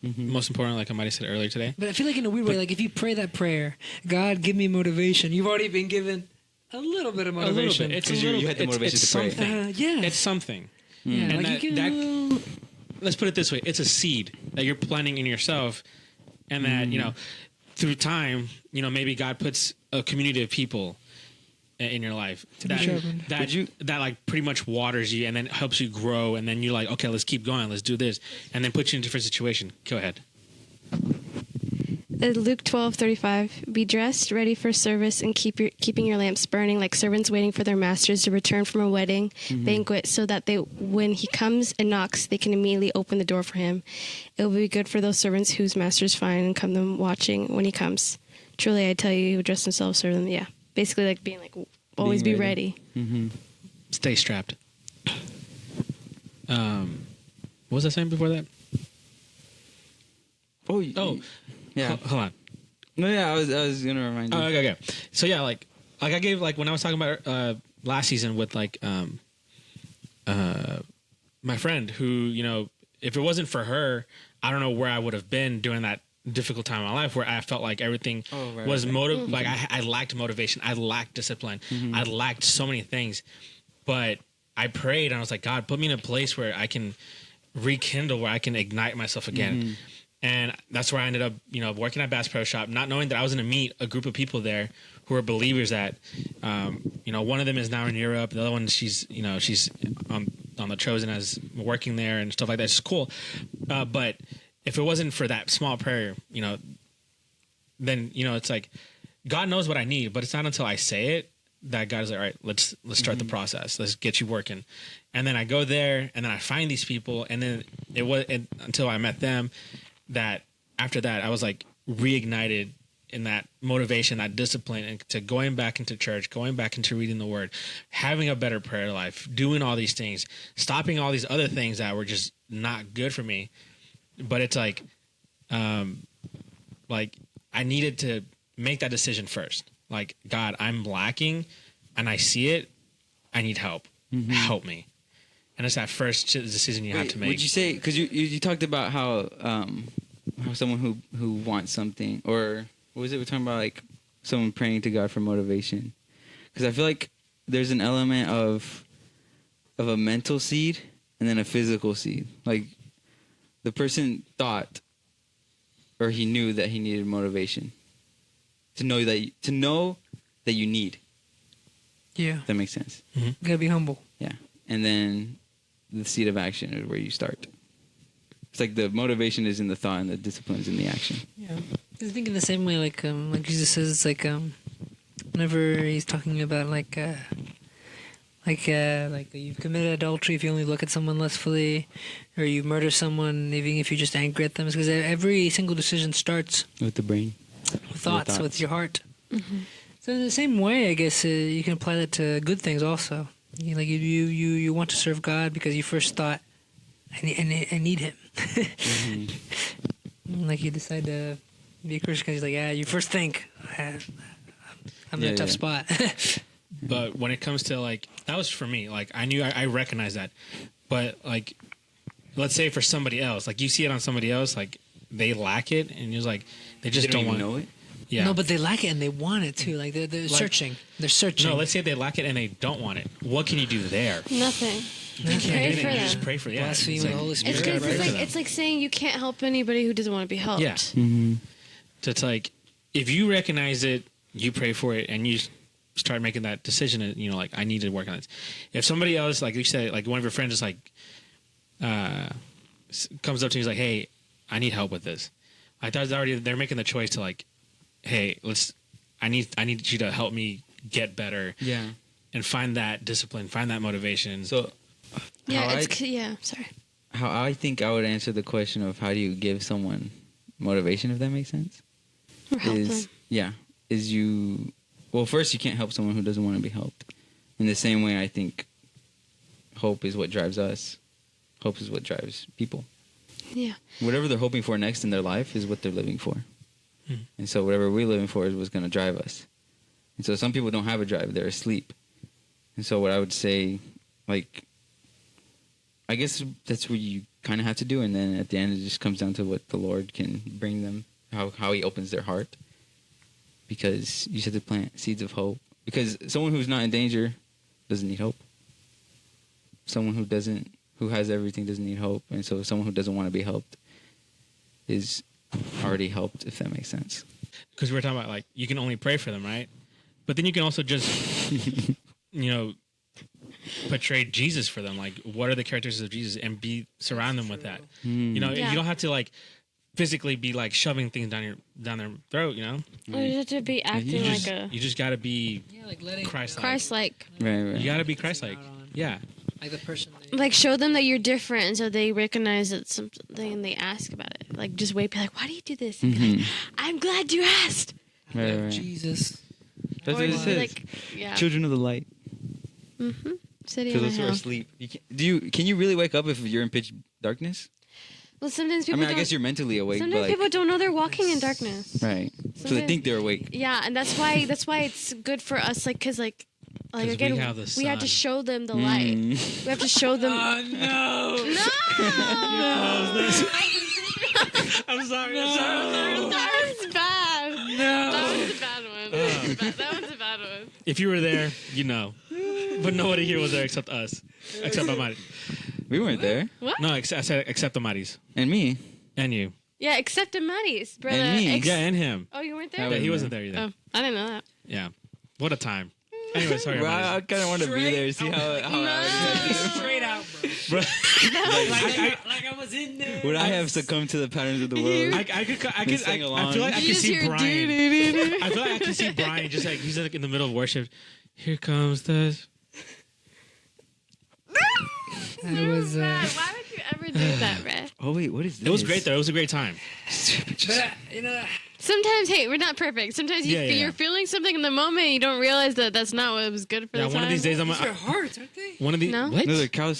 Mm-hmm. Most important, like I might have said earlier today. But I feel like in a weird way, like if you pray that prayer, God, give me motivation. You've already been given a little bit of A little motivation. bit. It's a 'Cause you little had bit. the motivation it's to pray. something. Yeah. It's something. Yeah, And like you can. let's put it this way: it's a seed that you're planting in yourself, and that through time, maybe God puts a community of people in your life To be sharpened. that like pretty much waters you and then helps you grow, and then you're like, okay, let's keep going, let's do this, and then put you in a different situation. Go ahead. Luke 12:35. Be dressed, ready for service, and keeping your lamps burning, like servants waiting for their masters to return from a wedding banquet, so that when he comes and knocks, they can immediately open the door for him. It will be good for those servants whose masters find and come them watching when he comes. Truly, I tell you, he will dress himself, serve them. Yeah, basically like being like always Being be ready. ready. Mm-hmm. Stay strapped. What was I saying before that? Oh, Yeah. yeah. Hold on. No, yeah, I was gonna remind you. Oh, okay. So yeah, like I gave like when I was talking about last season with like my friend who, if it wasn't for her, I don't know where I would have been during that difficult time in my life where I felt like everything was like I lacked motivation, I lacked discipline, I lacked so many things. But I prayed and I was like, God, put me in a place where I can rekindle, where I can ignite myself again. And that's where I ended up, working at Bass Pro Shop, not knowing that I was going to meet a group of people there who are believers that, one of them is now in Europe. The other one, she's on the Chosen as working there and stuff like that. It's cool. But if it wasn't for that small prayer, then, it's like God knows what I need, but it's not until I say it that God is like, all right, let's start the process. Let's get you working. And then I go there and then I find these people. And then until I met them, that after that I was like reignited in that motivation, that discipline, and to going back into church, going back into reading the word, having a better prayer life, doing all these things, stopping all these other things that were just not good for me. But it's like I needed to make that decision first. Like, God, I'm lacking and I see it. I need help. Help me. And it's that first decision you have to make. Would you say, because you talked about how someone who wants something, or what was it? We're talking about like someone praying to God for motivation. Because I feel like there's an element of a mental seed and then a physical seed. Like the person thought, or he knew that he needed motivation to know that you need. Yeah. If that makes sense. Gotta be humble. Yeah. And then the seed of action is where you start. It's like the motivation is in the thought and the discipline is in the action. Yeah. I was thinking the same way, like Jesus says, it's like whenever he's talking about like you've committed adultery if you only look at someone lustfully, or you murder someone even if you're just angry at them. It's because every single decision starts With the brain. with thoughts, with your heart. So in the same way, I guess you can apply that to good things also. You want to serve God because you first thought, I need Him. Like you decide to be a Christian because you're like, you first think, I'm in a tough spot. But when it comes to like, that was for me. Like I knew I recognized that, but like, let's say for somebody else, like you see it on somebody else, like they lack it, and you're like, they just don't want know it. Yeah. No, but they lack it and they want it too. Like they're searching. They're searching. No, let's say they lack it and they don't want it. What can you do there? Nothing. You can't Pray do for anything. You them. just pray for them. Yeah. Blaspheme It's the like- Holy It's, Spirit. You gotta pray for them. it's like saying you can't help anybody who doesn't want to be helped. Yeah. So it's like, if you recognize it, you pray for it, and you start making that decision, and like, I need to work on this. If somebody else, like you said, like one of your friends is like, comes up to you, he's like, hey, I need help with this. I thought they're making the choice to like, hey, I need you to help me get better. Yeah. And find that discipline, find that motivation. So, Yeah, how sorry. how I think I would answer the question of how do you give someone motivation, if that makes sense, Or help them. is you, well, first you can't help someone who doesn't want to be helped. In the same way, I think hope is what drives us. Hope is what drives people. Yeah. Whatever they're hoping for next in their life is what they're living for. And so whatever we're living for is what's going to drive us. And so some people don't have a drive. They're asleep. And so what I would say, like, I guess that's what you kind of have to do. And then at the end, it just comes down to what the Lord can bring them, how He opens their heart. Because you said to plant seeds of hope. Because someone who's not in danger doesn't need hope. Someone who has everything doesn't need hope. And so someone who doesn't want to be helped is already helped, if that makes sense. Because we were talking about, like, you can only pray for them, right? But then you can also just, portray Jesus for them. Like, what are the characteristics of Jesus? And surround them with that. You don't have to, like, physically be, like, shoving things down their throat, Or you have to be acting You just, like a you just got to be like letting Christ-like. Christ-like. Right. You got to be Christ-like. Yeah. Like the person. Like, show them that you're different so they recognize it's something and they ask about it. Like, just wait, be like, why do you do this? And be like, I'm glad you asked. Right. Jesus. That's Or what it just says. be like, yeah. Children of the light. Sitting For in my those who are house. asleep. Can you really wake up if you're in pitch darkness? Well, sometimes I people mean, I don't- guess you're mentally awake, but Sometimes like, people don't know they're walking in darkness. right. So they Sometimes- think they're awake. Yeah, and that's why it's good for us, like, cause like 'Cause we again, have the we have to sun. show them the light. We have to show them. Oh no! No, I'm sorry. that was bad. No. That was a bad one. That was a bad one. If you were there, you know. But nobody here was there except us. Except Amari. We weren't there. What? No, I said except Amaris. And me. And you. Yeah, except Maddie's brother. And me. Yeah, and him. Oh, you weren't I there? Yeah, he wasn't wasn't there either. Oh, I didn't know that. Yeah. What a time. Anyway, sorry, Well, I Amaris. kind of want to be there. See how Straight out, bro. Bro, Like I was in there. would I have succumbed to the patterns of the world? I sang along. feel like I You can just see hear Brian. doo-doo-doo-doo. I feel like I can see Brian just like he's like in the middle of worship. Here comes the. I was. Why would you ever do that, Brett? Oh wait, what is this? It was great though. It was a great time. But Sometimes, hey, we're not perfect. Sometimes Yeah. you're feeling something in the moment, and you don't realize that that's not what was good for Yeah, the one of time. these days I'm. these are hearts, aren't they? One of these. No? What? No,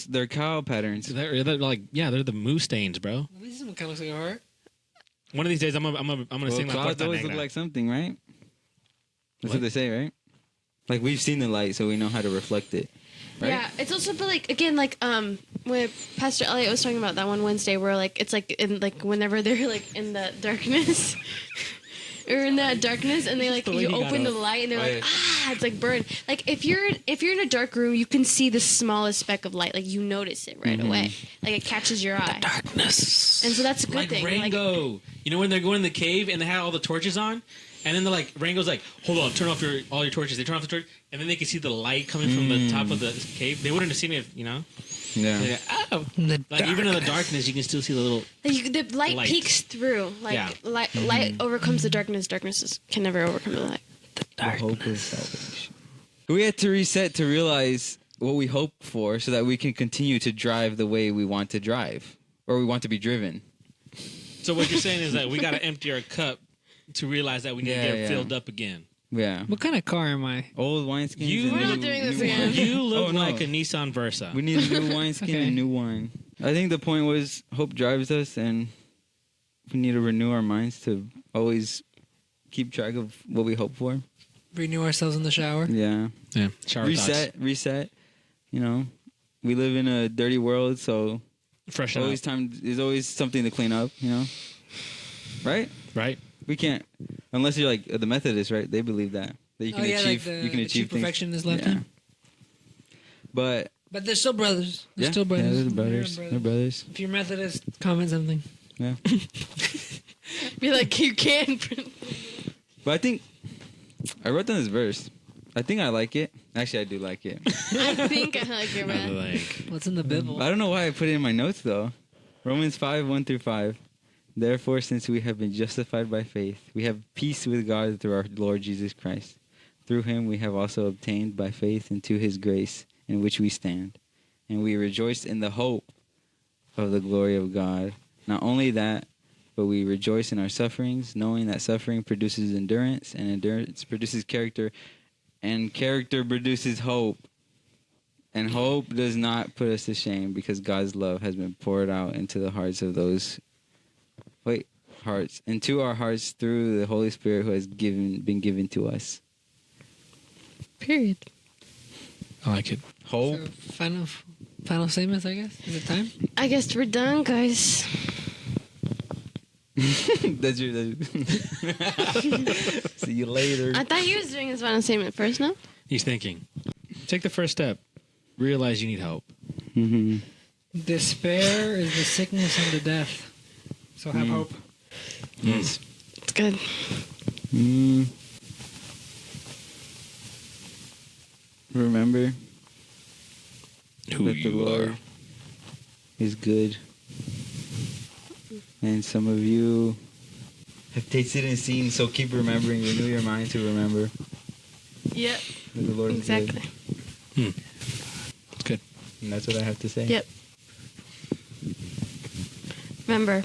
they're cow patterns. They're like they're the moose stains, bro. This one kind of looks like a heart. One of these days I'm gonna Well, sing my clouds Puerta always look Negra. like something, right? That's what What? they say, right? Like we've seen the light, so we know how to reflect it. Right? Yeah, it's also, but like again, like when Pastor Elliot was talking about that one Wednesday, where like it's like in like whenever they're like in the darkness, or in that darkness, and they like the way you he got open the up. light, and they're Oh, like it's like burn. Like if you're in a dark room, you can see the smallest speck of light, like you notice it right away, like it catches your eye, Darkness. and so that's a good Like thing. Like, Rango. You know when they're going in the cave and they had all the torches on? And then they're like, Rango's like, hold on, turn off all your torches. They turn off the torch, and then they can see the light coming from the top of the cave. They wouldn't have seen it, Yeah. Yeah. Oh. Like even in the darkness, you can still see the little. The light, Light. peeks through. Like Yeah. light overcomes the darkness. Darkness can never overcome the light. The hope is salvation. We had to reset to realize what we hope for so that we can continue to drive the way we want to drive or we want to be driven. So what you're saying is that we got to empty our cup to realize that we need to get it filled up again. Yeah. What kind of car am I? Old wineskins. You- and We're not new- doing this new again. wine. You look Oh, no. like a Nissan Versa. We need a new wineskin Okay. and new wine. I think the point was hope drives us, and we need to renew our minds to always keep track of what we hope for. Renew ourselves in the shower. Yeah. Yeah. Shower Reset. You know, we live in a dirty world, so thoughts. Freshen always up. there's always something to clean up. You know, right? Right? We can't unless you're like the Methodists, right? They believe that you can achieve you can achieve things. perfection is left Yeah. in. But But they're still brothers. They're yeah, still brothers. Yeah, they're brothers. They're brothers. If you're Methodist, comment something. Yeah. Be like you can. But I think I wrote down this verse. I think I like it. Actually, I do like it. I think I like your man. Like, What's in the Bible? I don't know why I put it in my notes though. Romans 5:1-5. Therefore, since we have been justified by faith, we have peace with God through our Lord Jesus Christ. Through him we have also obtained by faith into his grace in which we stand. And we rejoice in the hope of the glory of God. Not only that, but we rejoice in our sufferings, knowing that suffering produces endurance, and endurance produces character, and character produces hope. And hope does not put us to shame, because God's love has been poured out into the hearts of those into our hearts through the Holy Spirit who has been given to us. Period. I like it. Hope. So, final statements, I guess. Is it time? I guess we're done, guys. That's your. See you later. I thought he was doing his final statement first, no? He's thinking. Take the first step. Realize you need help. Mm-hmm. Despair is the sickness unto death. So have hope. Yes. It's good. Remember Who that the you Lord are. is good, and some of you have tasted and seen. So keep remembering. Renew your mind to remember Yep. that the Lord is Exactly. good. It's good. And that's what I have to say. Yep. Remember,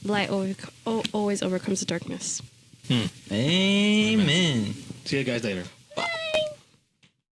light always overcomes the darkness. Amen. See you guys later.